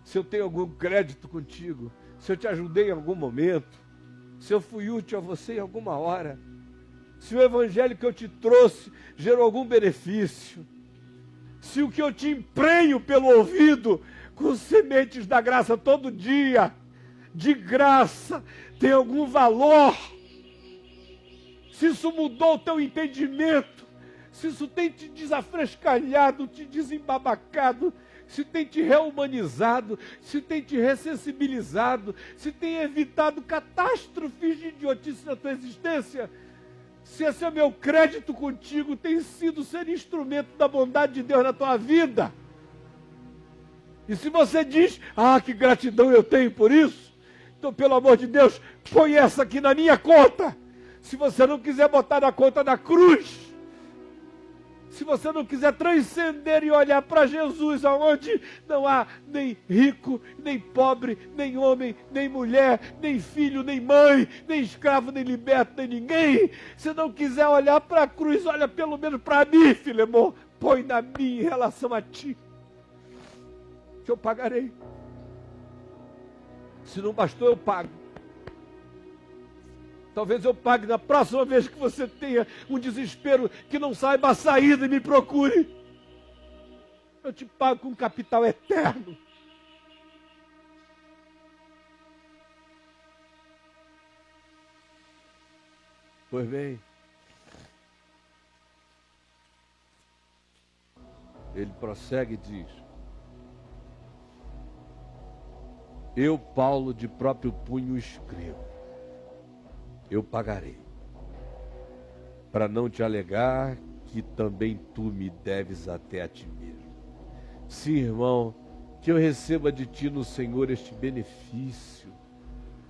Se eu tenho algum crédito contigo, se eu te ajudei em algum momento, se eu fui útil a você em alguma hora, se o evangelho que eu te trouxe gerou algum benefício, se o que eu te emprenho pelo ouvido com sementes da graça todo dia, de graça, tem algum valor, se isso mudou o teu entendimento, se isso tem te desafrescalhado, te desembabacado, se tem te reumanizado, se tem te ressensibilizado, se tem evitado catástrofes de idiotice na tua existência, se esse é meu crédito contigo, tem sido ser instrumento da bondade de Deus na tua vida. E se você diz, que gratidão eu tenho por isso, então pelo amor de Deus, põe essa aqui na minha conta. Se você não quiser botar na conta da cruz, se você não quiser transcender e olhar para Jesus, aonde não há nem rico, nem pobre, nem homem, nem mulher, nem filho, nem mãe, nem escravo, nem liberto, nem ninguém. Se não quiser olhar para a cruz, olha pelo menos para mim, Filemon. Põe na minha em relação a ti, que eu pagarei. Se não bastou, eu pago. Talvez eu pague na próxima vez que você tenha um desespero que não saiba a saída e me procure. Eu te pago com capital eterno. Pois bem, ele prossegue e diz: eu, Paulo, de próprio punho escrevo, eu pagarei, para não te alegar que também tu me deves até a ti mesmo. Sim, irmão, que eu receba de ti no Senhor este benefício.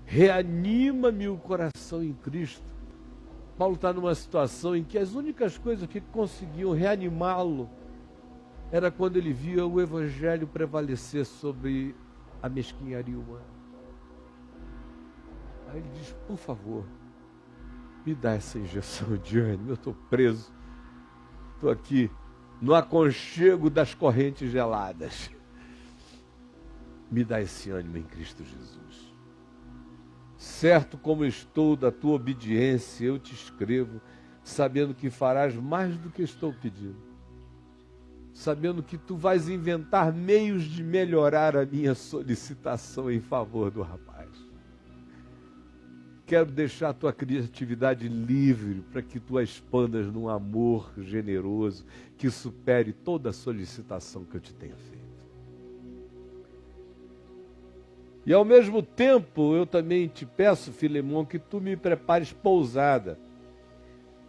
Reanima-me o coração em Cristo. Paulo está numa situação em que as únicas coisas que conseguiam reanimá-lo era quando ele via o evangelho prevalecer sobre a mesquinharia humana. Aí ele diz, por favor, me dá essa injeção de ânimo, eu estou preso, estou aqui no aconchego das correntes geladas. Me dá esse ânimo em Cristo Jesus. Certo como estou da tua obediência, eu te escrevo, sabendo que farás mais do que estou pedindo, sabendo que tu vais inventar meios de melhorar a minha solicitação em favor do rapaz. Quero deixar a tua criatividade livre para que tu a expandas num amor generoso que supere toda a solicitação que eu te tenha feito. E ao mesmo tempo eu também te peço, Filemon, que tu me prepares pousada,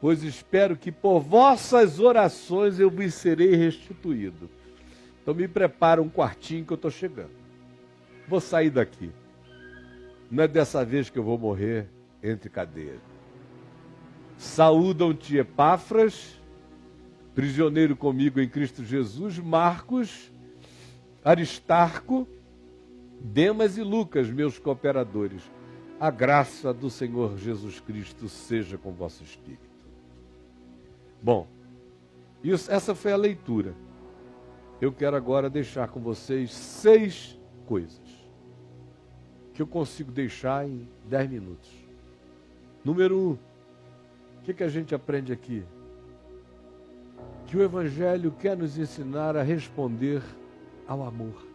pois espero que por vossas orações eu vos serei restituído. Então me prepara um quartinho que eu estou chegando. Vou sair daqui. Não é dessa vez que eu vou morrer entre cadeias. Saúdam-te Epáfras, prisioneiro comigo em Cristo Jesus, Marcos, Aristarco, Demas e Lucas, meus cooperadores. A graça do Senhor Jesus Cristo seja com vosso espírito. Bom, essa foi a leitura. Eu quero agora deixar com vocês 6 coisas que eu consigo deixar em 10 minutos. Número 1, o que a gente aprende aqui? Que o Evangelho quer nos ensinar a responder ao amor.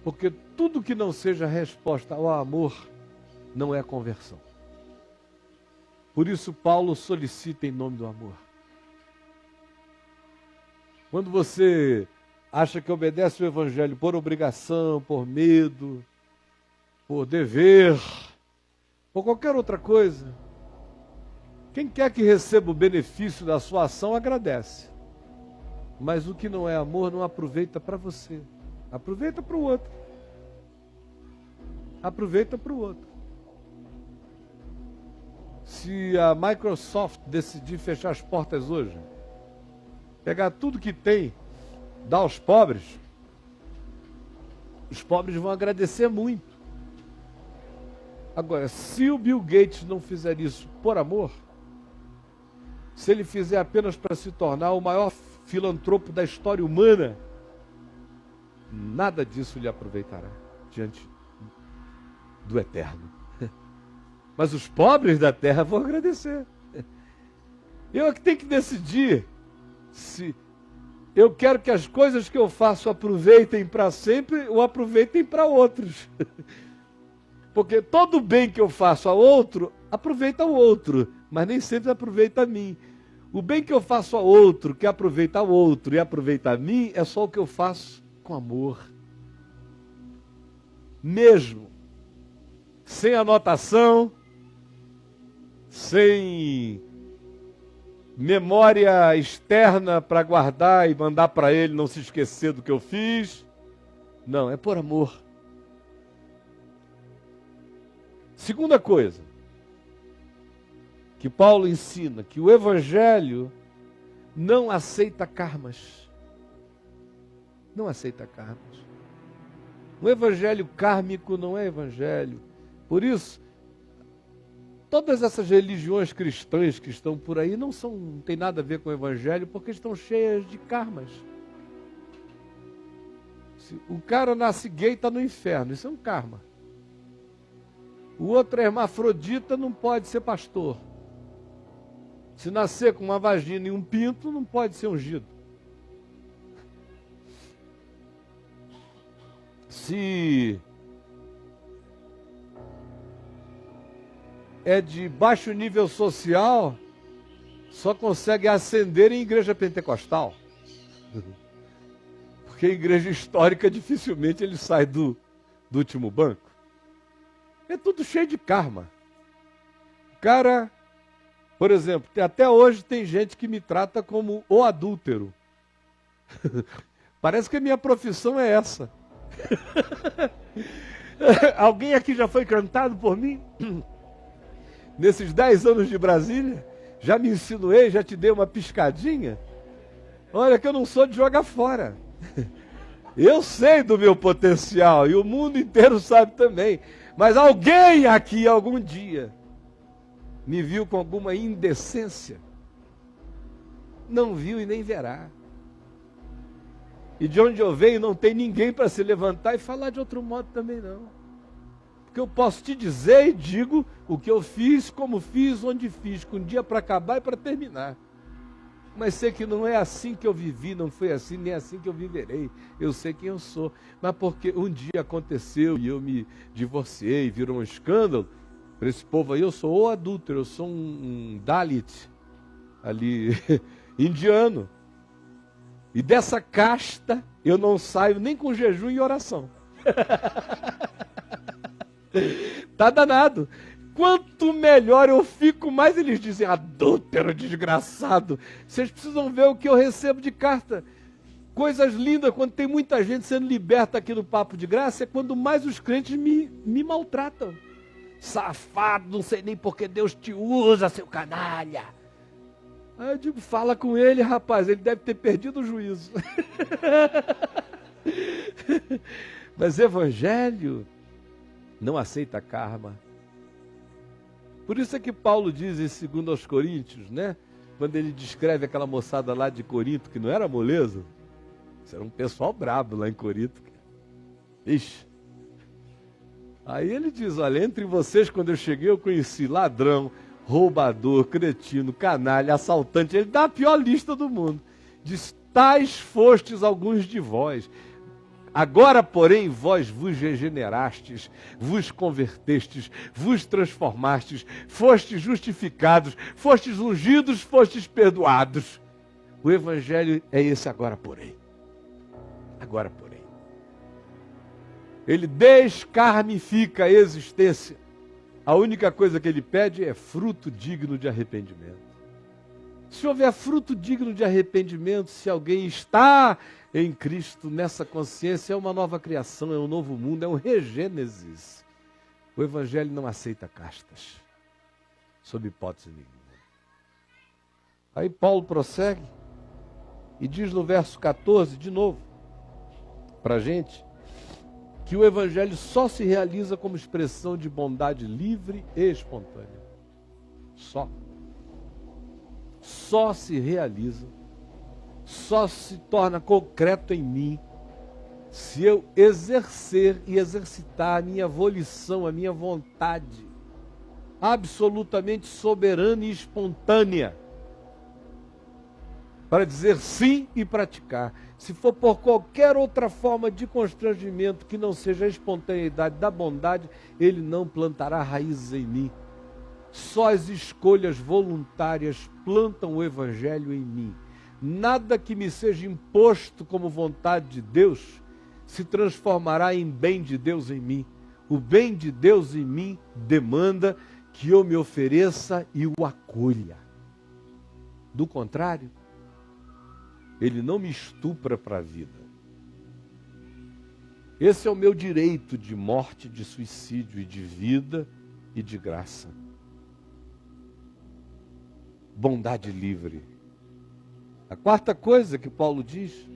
Porque tudo que não seja resposta ao amor não é conversão. Por isso Paulo solicita em nome do amor. Quando você acha que obedece o Evangelho por obrigação, por medo, por dever, por qualquer outra coisa, Quem quer que receba o benefício da sua ação, agradece. Mas o que não é amor, não aproveita para você. Aproveita para o outro. Aproveita para o outro. Se a Microsoft decidir fechar as portas hoje, pegar tudo que tem, dar aos pobres, os pobres vão agradecer muito. Agora, se o Bill Gates não fizer isso por amor, se ele fizer apenas para se tornar o maior filantropo da história humana, nada disso lhe aproveitará diante do eterno. Mas os pobres da terra vão agradecer. Eu é que tenho que decidir se eu quero que as coisas que eu faço aproveitem para sempre ou aproveitem para outros. Porque todo bem que eu faço a outro, aproveita o outro, mas nem sempre aproveita a mim. O bem que eu faço a outro, que aproveita o outro e aproveita a mim, é só o que eu faço com amor. Mesmo sem anotação, sem memória externa para guardar e mandar para ele não se esquecer do que eu fiz. Não, é por amor. Segunda coisa que Paulo ensina, que o Evangelho não aceita karmas. Não aceita karmas. O Evangelho kármico não é Evangelho. Por isso, todas essas religiões cristãs que estão por aí não tem nada a ver com o Evangelho, porque estão cheias de karmas. O cara nasce gay e está no inferno, isso é um karma. O outro é hermafrodita, não pode ser pastor. Se nascer com uma vagina e um pinto, não pode ser ungido. Se é de baixo nível social, só consegue ascender em igreja pentecostal. Porque em igreja histórica dificilmente ele sai do último banco. É tudo cheio de karma. O cara, por exemplo, até hoje tem gente que me trata como o adúltero. Parece que a minha profissão é essa. Alguém aqui já foi cantado por mim? Nesses 10 anos de Brasília, já me insinuei, já te dei uma piscadinha. Olha que eu não sou de jogar fora. Eu sei do meu potencial e o mundo inteiro sabe também. Mas alguém aqui algum dia me viu com alguma indecência? Não viu e nem verá. E de onde eu venho não tem ninguém para se levantar e falar de outro modo também não. Porque eu posso te dizer e digo o que eu fiz, como fiz, onde fiz, com um dia para acabar e para terminar. Mas sei que não é assim que eu vivi, não foi assim, nem assim que eu viverei. Eu sei quem eu sou. Mas porque um dia aconteceu e eu me divorciei, virou um escândalo, para esse povo aí eu sou o adúltero, eu sou um Dalit, ali, indiano. E dessa casta eu não saio nem com jejum e oração. Tá danado. Quanto melhor eu fico, mais eles dizem, adúltero, desgraçado. Vocês precisam ver o que eu recebo de carta. Coisas lindas, quando tem muita gente sendo liberta aqui no Papo de Graça, é quando mais os crentes me maltratam. Safado, não sei nem por que Deus te usa, seu canalha. Aí eu digo, fala com ele, rapaz, ele deve ter perdido o juízo. Mas Evangelho não aceita karma. Por isso é que Paulo diz em 2 aos Coríntios, né? Quando ele descreve aquela moçada lá de Corinto, que não era moleza, isso era um pessoal brabo lá em Corinto. Ixi. Aí ele diz, olha, entre vocês, quando eu cheguei, eu conheci ladrão, roubador, cretino, canalha, assaltante. Ele dá a pior lista do mundo. Diz, tais fostes alguns de vós. Agora, porém, vós vos regenerastes, vos convertestes, vos transformastes, fostes justificados, fostes ungidos, fostes perdoados. O Evangelho é esse agora, porém. Agora, porém. Ele descarnifica a existência A única coisa que ele pede é fruto digno de arrependimento. Se houver fruto digno de arrependimento, se alguém está em Cristo, nessa consciência, é uma nova criação, é um novo mundo, é um regênesis. O Evangelho não aceita castas, sob hipótese nenhuma. Aí Paulo prossegue e diz no verso 14, de novo, para a gente, que o Evangelho só se realiza como expressão de bondade livre e espontânea. Só se realiza, só se torna concreto em mim, se eu exercer e exercitar a minha volição, a minha vontade, absolutamente soberana e espontânea, para dizer sim e praticar. Se for por qualquer outra forma de constrangimento que não seja a espontaneidade da bondade, ele não plantará raízes em mim. Só as escolhas voluntárias plantam o Evangelho em mim. Nada que me seja imposto como vontade de Deus se transformará em bem de Deus em mim. O bem de Deus em mim demanda que eu me ofereça e o acolha. Do contrário, ele não me estupra para a vida. Esse é o meu direito de morte, de suicídio e de vida e de graça. Bondade livre. A quarta coisa que Paulo diz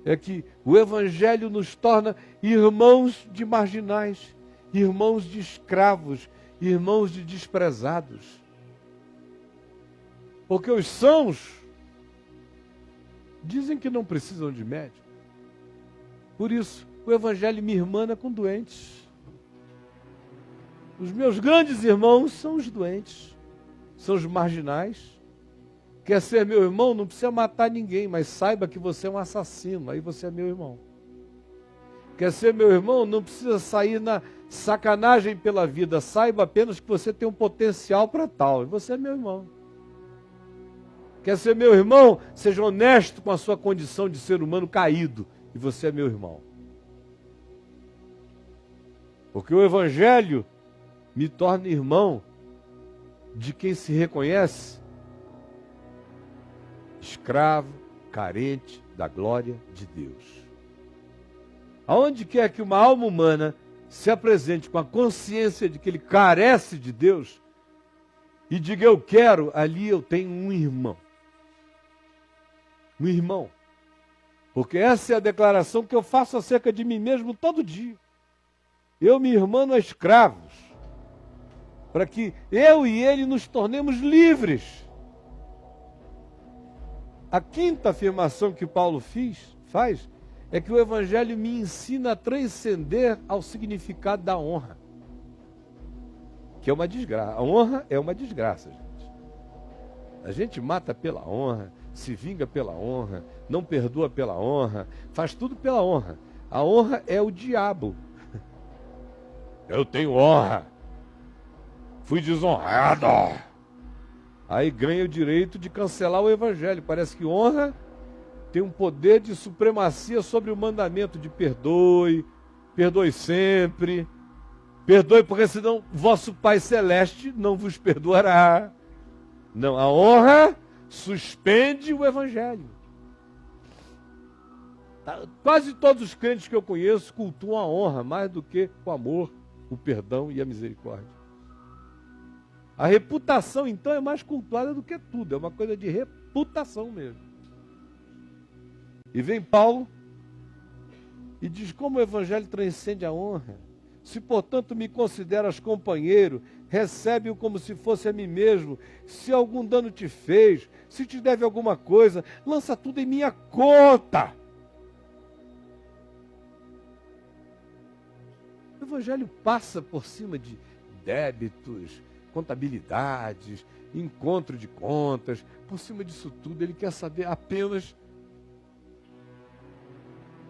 é que o Evangelho nos torna irmãos de marginais, irmãos de escravos, irmãos de desprezados. Porque os sãos dizem que não precisam de médico. Por isso, o Evangelho me irmana com doentes. Os meus grandes irmãos são os doentes, são os marginais. Quer ser meu irmão, não precisa matar ninguém, mas saiba que você é um assassino, aí você é meu irmão. Quer ser meu irmão, não precisa sair na sacanagem pela vida, saiba apenas que você tem um potencial para tal, e você é meu irmão. Quer ser meu irmão, seja honesto com a sua condição de ser humano caído, e você é meu irmão. Porque o Evangelho me torna irmão de quem se reconhece escravo, carente da glória de Deus. Aonde quer que uma alma humana se apresente com a consciência de que ele carece de Deus e diga eu quero, ali eu tenho um irmão. Um irmão. Porque essa é a declaração que eu faço acerca de mim mesmo todo dia. Eu me irmano a escravos, para que eu e ele nos tornemos livres. A quinta afirmação que Paulo faz é que o Evangelho me ensina a transcender ao significado da honra, que é uma desgraça. A honra é uma desgraça, gente. A gente mata pela honra, se vinga pela honra, não perdoa pela honra, faz tudo pela honra. A honra é o diabo. Eu tenho honra, fui desonrado. Aí ganha o direito de cancelar o Evangelho. Parece que honra tem um poder de supremacia sobre o mandamento de perdoe, perdoe sempre, perdoe porque senão vosso Pai Celeste não vos perdoará. Não, a honra suspende o Evangelho. Quase todos os crentes que eu conheço cultuam a honra mais do que o amor, o perdão e a misericórdia. A reputação, então, é mais cultuada do que tudo. É uma coisa de reputação mesmo. E vem Paulo e diz como o Evangelho transcende a honra. Se, portanto, me consideras companheiro, recebe-o como se fosse a mim mesmo. Se algum dano te fez, se te deve alguma coisa, lança tudo em minha conta. O Evangelho passa por cima de débitos, contabilidades, encontro de contas, por cima disso tudo, ele quer saber apenas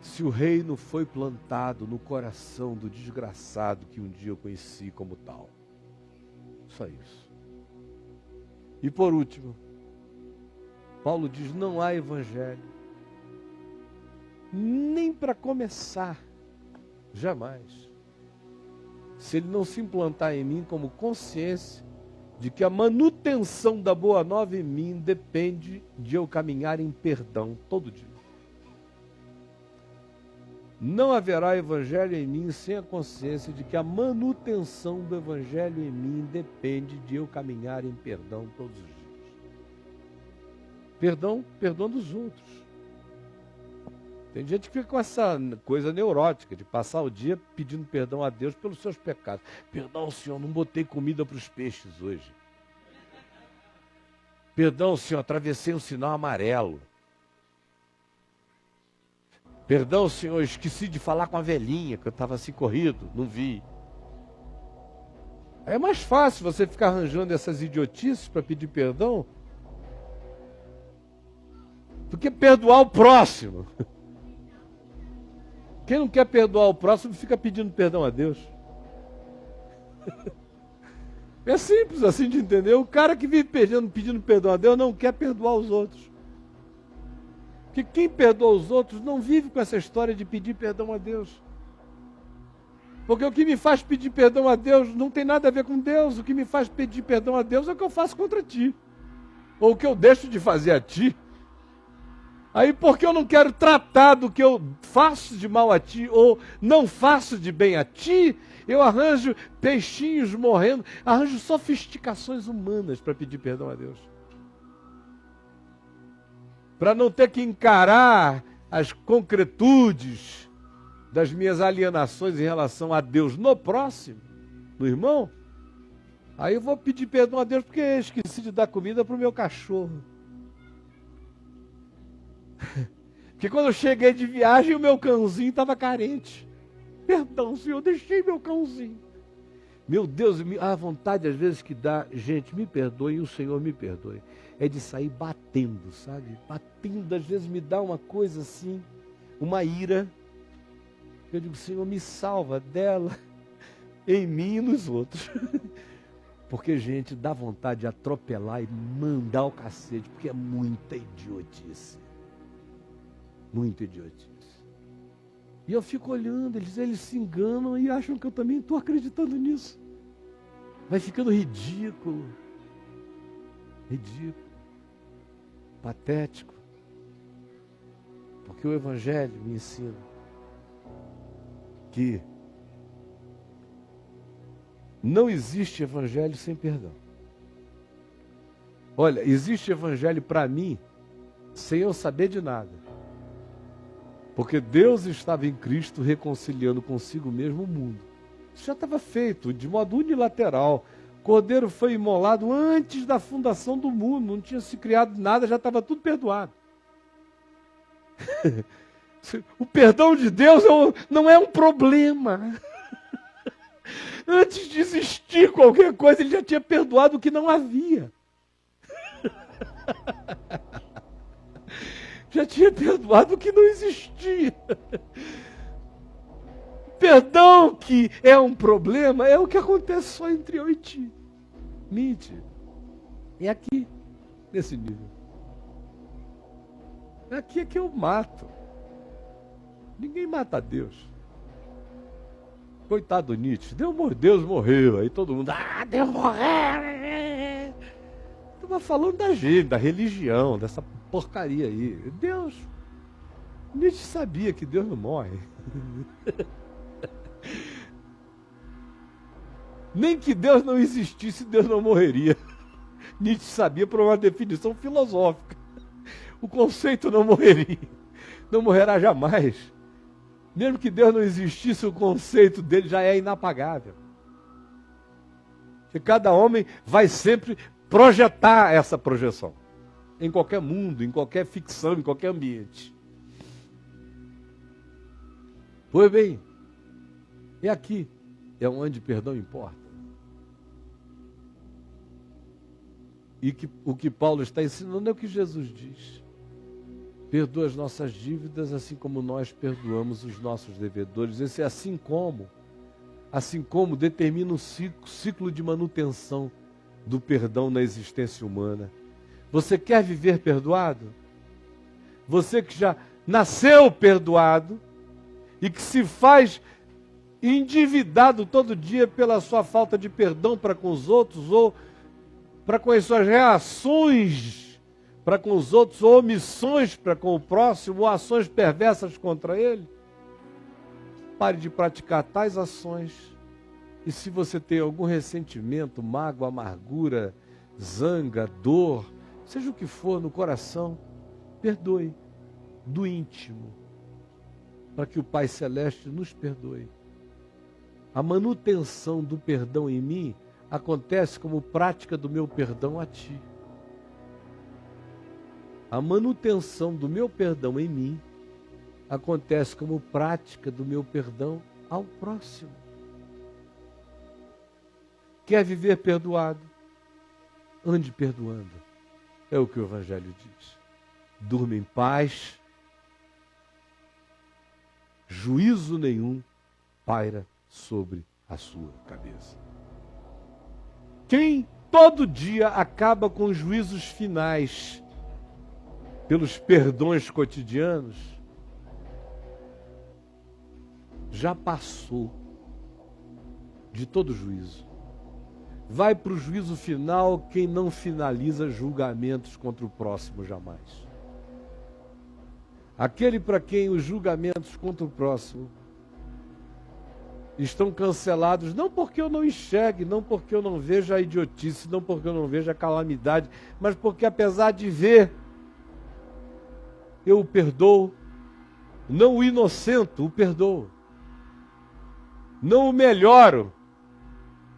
se o reino foi plantado no coração do desgraçado que um dia eu conheci como tal. Só isso. E por último, Paulo diz, não há evangelho, nem para começar, jamais, se ele não se implantar em mim como consciência de que a manutenção da boa nova em mim depende de eu caminhar em perdão todo dia. Não haverá evangelho em mim sem a consciência de que a manutenção do evangelho em mim depende de eu caminhar em perdão todos os dias. Perdão dos outros. Tem gente que fica com essa coisa neurótica de passar o dia pedindo perdão a Deus pelos seus pecados. Perdão, Senhor, não botei comida para os peixes hoje. Perdão, Senhor, atravessei um sinal amarelo. Perdão, Senhor, esqueci de falar com a velhinha, que eu estava assim corrido, não vi. É mais fácil você ficar arranjando essas idiotices para pedir perdão do que perdoar o próximo. Quem não quer perdoar o próximo fica pedindo perdão a Deus. É simples assim de entender. O cara que vive pedindo perdão a Deus não quer perdoar os outros. Porque quem perdoa os outros não vive com essa história de pedir perdão a Deus. Porque o que me faz pedir perdão a Deus não tem nada a ver com Deus. O que me faz pedir perdão a Deus é o que eu faço contra ti. Ou o que eu deixo de fazer a ti. Aí porque eu não quero tratar do que eu faço de mal a ti, ou não faço de bem a ti, eu arranjo peixinhos morrendo, arranjo sofisticações humanas para pedir perdão a Deus. Para não ter que encarar as concretudes das minhas alienações em relação a Deus no próximo, no irmão, aí eu vou pedir perdão a Deus porque esqueci de dar comida para o meu cachorro. Porque quando eu cheguei de viagem, o meu cãozinho estava carente. Perdão, Senhor, eu deixei meu cãozinho. Meu Deus, a vontade às vezes que dá, gente, me perdoe, o Senhor me perdoe, é de sair batendo, sabe? Batendo, às vezes me dá uma coisa assim, uma ira. Eu digo, Senhor, me salva dela, em mim e nos outros. Porque, gente, dá vontade de atropelar e mandar o cacete, porque é muita idiotice. Muito idiotice. E eu fico olhando, eles se enganam e acham que eu também estou acreditando nisso. Vai ficando ridículo. Ridículo. Patético. Porque o Evangelho me ensina que não existe Evangelho sem perdão. Olha, existe Evangelho para mim sem eu saber de nada. Porque Deus estava em Cristo reconciliando consigo mesmo o mundo. Isso já estava feito de modo unilateral. O Cordeiro foi imolado antes da fundação do mundo. Não tinha se criado nada, já estava tudo perdoado. O perdão de Deus não é um problema. Antes de existir qualquer coisa, Ele já tinha perdoado o que não havia. Já tinha perdoado o que não existia. Perdão que é um problema é o que acontece só entre eu e ti. Mente. É aqui, nesse nível. Aqui é que eu mato. Ninguém mata Deus. Coitado do Nietzsche. Deus morreu. Aí todo mundo, Deus morreu. Estava falando da gente, da religião, dessa porcaria aí. Deus. Nietzsche sabia que Deus não morre. Nem que Deus não existisse, Deus não morreria. Nietzsche sabia por uma definição filosófica. O conceito não morreria. Não morrerá jamais. Mesmo que Deus não existisse, o conceito dele já é inapagável. Porque cada homem vai sempre projetar essa projeção. Em qualquer mundo, em qualquer ficção, em qualquer ambiente. Pois bem, e aqui é onde perdão importa. E o que Paulo está ensinando é o que Jesus diz. Perdoa as nossas dívidas, assim como nós perdoamos os nossos devedores. Esse é assim como determina o ciclo de manutenção do perdão na existência humana. Você quer viver perdoado? Você que já nasceu perdoado e que se faz endividado todo dia pela sua falta de perdão para com os outros, ou para com as suas reações para com os outros, ou omissões para com o próximo, ou ações perversas contra ele. Pare de praticar tais ações. E se você tem algum ressentimento, mágoa, amargura, zanga, dor, seja o que for no coração, perdoe do íntimo, para que o Pai Celeste nos perdoe. A manutenção do perdão em mim acontece como prática do meu perdão a ti. A manutenção do meu perdão em mim acontece como prática do meu perdão ao próximo. Quer viver perdoado? Ande perdoando. É o que o Evangelho diz. Durma em paz. Juízo nenhum paira sobre a sua cabeça. Quem todo dia acaba com os juízos finais pelos perdões cotidianos, já passou de todo juízo. Vai para o juízo final quem não finaliza julgamentos contra o próximo jamais. Aquele para quem os julgamentos contra o próximo estão cancelados, não porque eu não enxergue, não porque eu não veja a idiotice, não porque eu não veja a calamidade, mas porque apesar de ver, eu o perdoo. Não o inocento, o perdoo. Não o melhoro,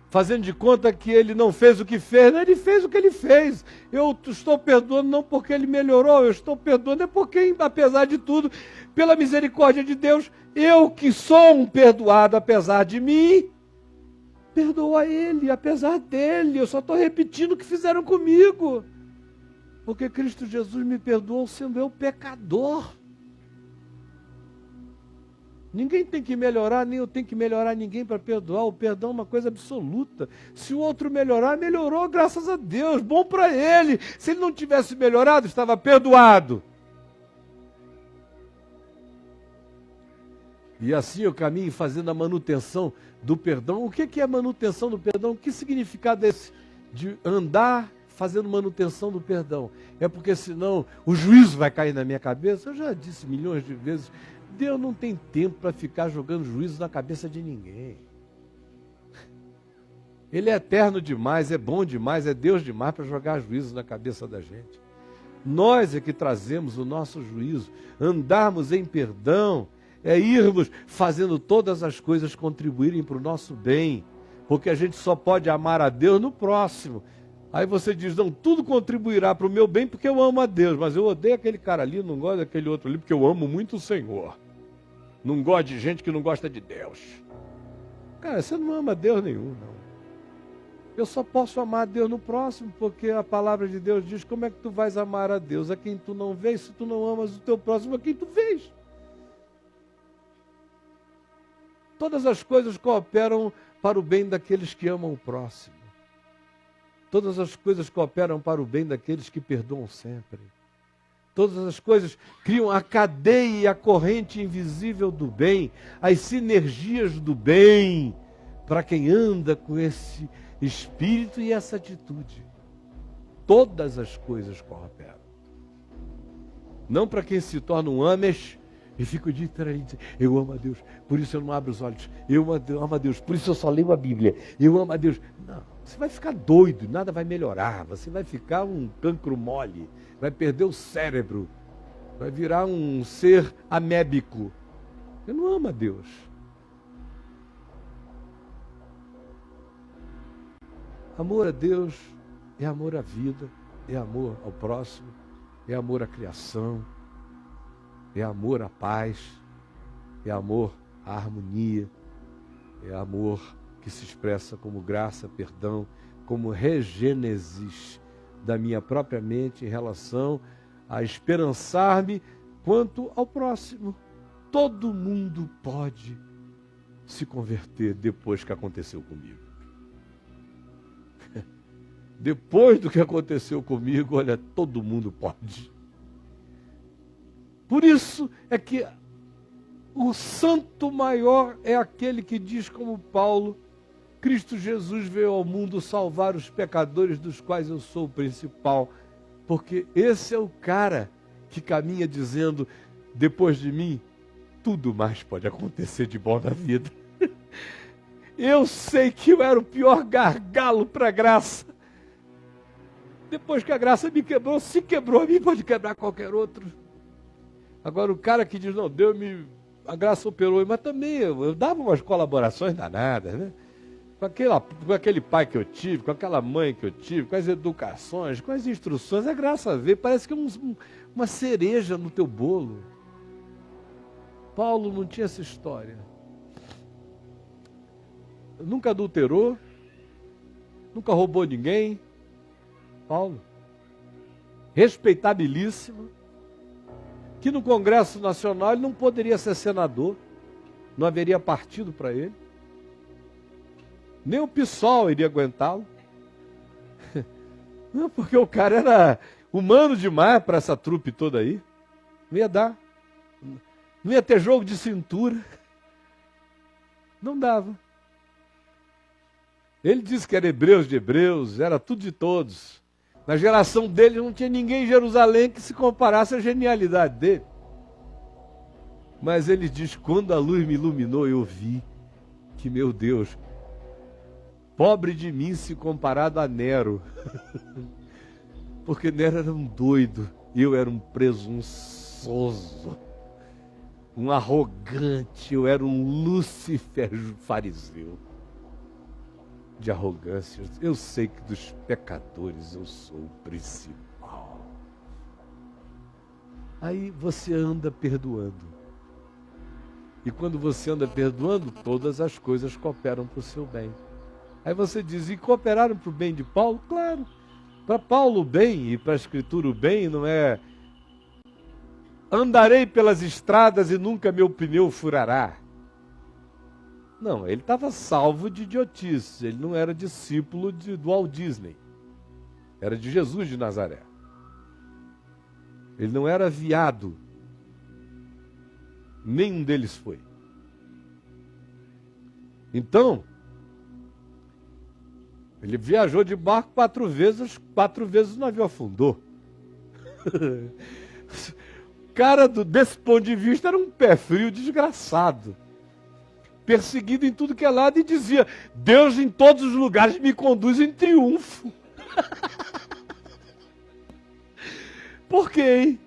fazendo de conta que ele não fez o que fez. Não, ele fez o que ele fez. Eu estou perdoando não porque ele melhorou, eu estou perdoando é porque, apesar de tudo, pela misericórdia de Deus, eu que sou um perdoado apesar de mim, perdoo a ele, apesar dele. Eu só estou repetindo o que fizeram comigo. Porque Cristo Jesus me perdoou sendo eu pecador. Ninguém tem que melhorar, nem eu tenho que melhorar ninguém para perdoar. O perdão é uma coisa absoluta. Se o outro melhorar, melhorou, graças a Deus, bom para ele. Se ele não tivesse melhorado, estava perdoado. E assim eu caminho fazendo a manutenção do perdão. O que é a manutenção do perdão? Que significado é esse de andar fazendo manutenção do perdão? É porque senão o juízo vai cair na minha cabeça. Eu já disse milhões de vezes, Deus não tem tempo para ficar jogando juízo na cabeça de ninguém. Ele é eterno demais, é bom demais, é Deus demais para jogar juízo na cabeça da gente. Nós é que trazemos o nosso juízo. Andarmos em perdão é irmos fazendo todas as coisas contribuírem para o nosso bem, porque a gente só pode amar a Deus no próximo. Aí você diz, não, tudo contribuirá para o meu bem porque eu amo a Deus, mas eu odeio aquele cara ali, não gosto daquele outro ali, porque eu amo muito o Senhor. Não gosto de gente que não gosta de Deus. Cara, você não ama Deus nenhum, não. Eu só posso amar a Deus no próximo, porque a palavra de Deus diz, como é que tu vais amar a Deus? A quem tu não vês, se tu não amas o teu próximo, a quem tu vês. Todas as coisas cooperam para o bem daqueles que amam o próximo. Todas as coisas cooperam para o bem daqueles que perdoam sempre. Todas as coisas criam a cadeia e a corrente invisível do bem, as sinergias do bem, para quem anda com esse espírito e essa atitude. Todas as coisas cooperam. Não para quem se torna um Amish e fica o dia inteiro ali dizendo, eu amo a Deus, por isso eu não abro os olhos, eu amo a Deus, por isso eu só leio a Bíblia, eu amo a Deus. Não, você vai ficar doido, nada vai melhorar, você vai ficar um cancro mole, vai perder o cérebro, vai virar um ser amébico. Você não ama a Deus. Amor a Deus é amor à vida, é amor ao próximo, é amor à criação, é amor à paz, é amor à harmonia, é amor que se expressa como graça, perdão, como regênesis da minha própria mente em relação a esperançar-me quanto ao próximo. Todo mundo pode se converter depois que aconteceu comigo. Depois do que aconteceu comigo, olha, todo mundo pode. Por isso é que O santo maior é aquele que diz como Paulo: Cristo Jesus veio ao mundo salvar os pecadores, dos quais eu sou o principal. Porque esse é o cara que caminha dizendo: depois de mim, tudo mais pode acontecer de bom na vida. Eu sei que eu era o pior gargalo para a graça. Depois que a graça me quebrou, se quebrou a mim, pode quebrar qualquer outro. Agora o cara que diz: não, a graça operou, mas também eu dava umas colaborações danadas, né? Com aquele pai que eu tive, com aquela mãe que eu tive, com as educações, com as instruções, é graça a ver, parece que é uma cereja no teu bolo. Paulo não tinha essa história. Nunca adulterou, nunca roubou ninguém. Paulo, respeitabilíssimo, que no Congresso Nacional ele não poderia ser senador, não haveria partido para ele. Nem o PSOL iria aguentá-lo. Não, porque o cara era humano demais para essa trupe toda aí. Não ia dar. Não ia ter jogo de cintura. Não dava. Ele disse que era hebreus de hebreus, era tudo de todos. Na geração dele não tinha ninguém em Jerusalém que se comparasse à genialidade dele. Mas ele diz: quando a luz me iluminou, eu vi que, meu Deus, pobre de mim se comparado a Nero. Porque Nero era um doido, eu era um presunçoso, um arrogante, eu era um Lúcifer fariseu de arrogância. Eu sei que dos pecadores eu sou o principal. Aí você anda perdoando. E quando você anda perdoando, todas as coisas cooperam para o seu bem. Aí você diz: e cooperaram para o bem de Paulo? Claro. Para Paulo o bem e para a Escritura o bem não é andarei pelas estradas e nunca meu pneu furará. Não, ele estava salvo de idiotice. Ele não era discípulo do Walt Disney. Era de Jesus de Nazaré. Ele não era viado. Nenhum deles foi. Então, ele viajou de barco 4 vezes o navio afundou. O cara, desse ponto de vista, era um pé frio desgraçado. Perseguido em tudo que é lado, e dizia: Deus em todos os lugares me conduz em triunfo. Por quê, hein?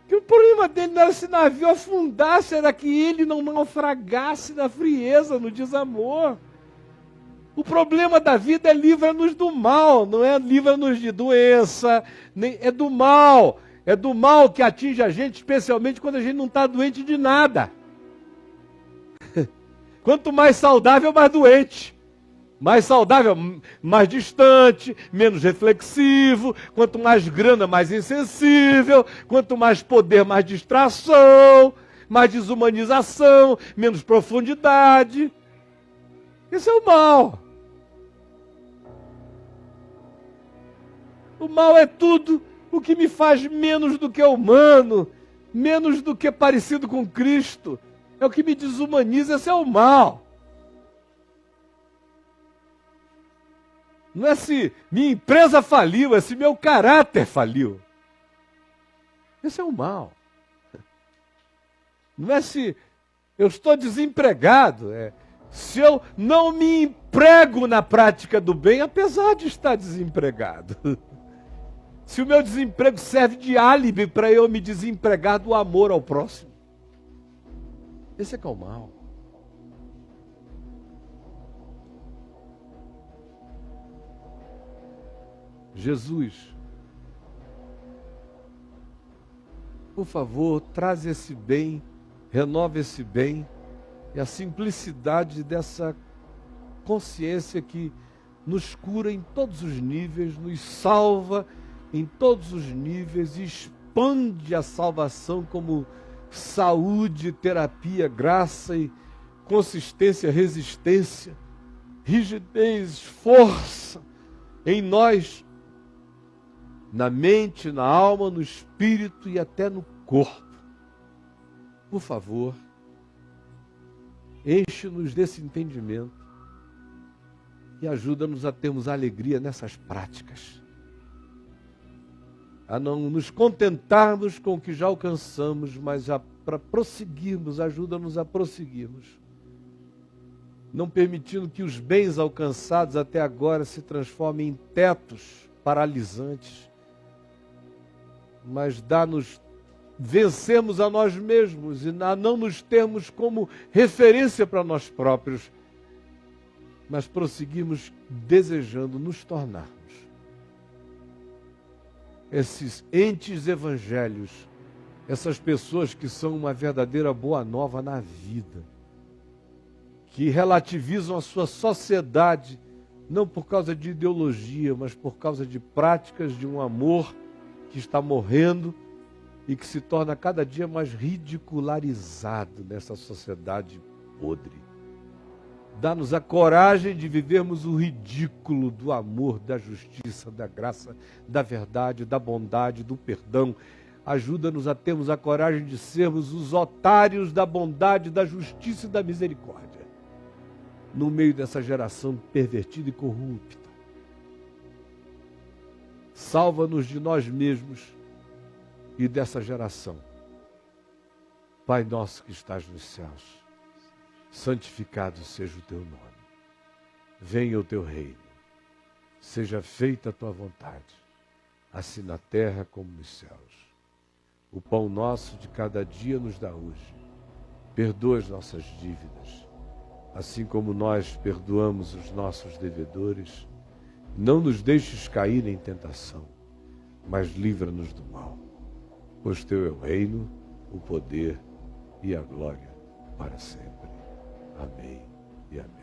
Que o problema dele não era se o navio afundasse, era que ele não naufragasse na frieza, no desamor. O problema da vida é livra-nos do mal, não é livra-nos de doença, nem, é do mal. É do mal que atinge a gente, especialmente quando a gente não está doente de nada. Quanto mais saudável, mais doente. Mais saudável, mais distante, menos reflexivo. Quanto mais grana, mais insensível. Quanto mais poder, mais distração. Mais desumanização, menos profundidade. Esse é o mal. O mal é tudo o que me faz menos do que humano, menos do que parecido com Cristo. É o que me desumaniza, esse é o mal. Não é se minha empresa faliu, é se meu caráter faliu. Esse é o mal. Não é se eu estou desempregado, é se eu não me emprego na prática do bem, apesar de estar desempregado. Se o meu desemprego serve de álibi para eu me desempregar do amor ao próximo. Esse é que é o mal. Jesus, por favor, traz esse bem, renova esse bem, e a simplicidade dessa consciência que nos cura em todos os níveis, nos salva em todos os níveis, e expande a salvação como saúde, terapia, graça e consistência, resistência, rigidez, força em nós, na mente, na alma, no espírito e até no corpo. por favor, enche-nos desse entendimento e ajuda-nos a termos alegria nessas práticas, a não nos contentarmos com o que já alcançamos, mas para prosseguirmos, ajuda-nos a prosseguirmos, não permitindo que os bens alcançados até agora se transformem em tetos paralisantes, mas dá-nos vencemos a nós mesmos e a não nos termos como referência para nós próprios, mas prosseguimos desejando nos tornarmos esses entes evangelhos, essas pessoas que são uma verdadeira boa nova na vida, que relativizam a sua sociedade, não por causa de ideologia, mas por causa de práticas de um amor que está morrendo e que se torna cada dia mais ridicularizado nessa sociedade podre. Dá-nos a coragem de vivermos o ridículo do amor, da justiça, da graça, da verdade, da bondade, do perdão. Ajuda-nos a termos a coragem de sermos os otários da bondade, da justiça e da misericórdia, no meio dessa geração pervertida e corrupta. Salva-nos de nós mesmos e dessa geração. Pai nosso que estás nos céus, santificado seja o teu nome. Venha o teu reino. Seja feita a tua vontade, assim na terra como nos céus. O pão nosso de cada dia nos dá hoje. Perdoa as nossas dívidas, assim como nós perdoamos os nossos devedores. Não nos deixes cair em tentação, mas livra-nos do mal. Pois teu é o reino, o poder e a glória para sempre. Amém e amém.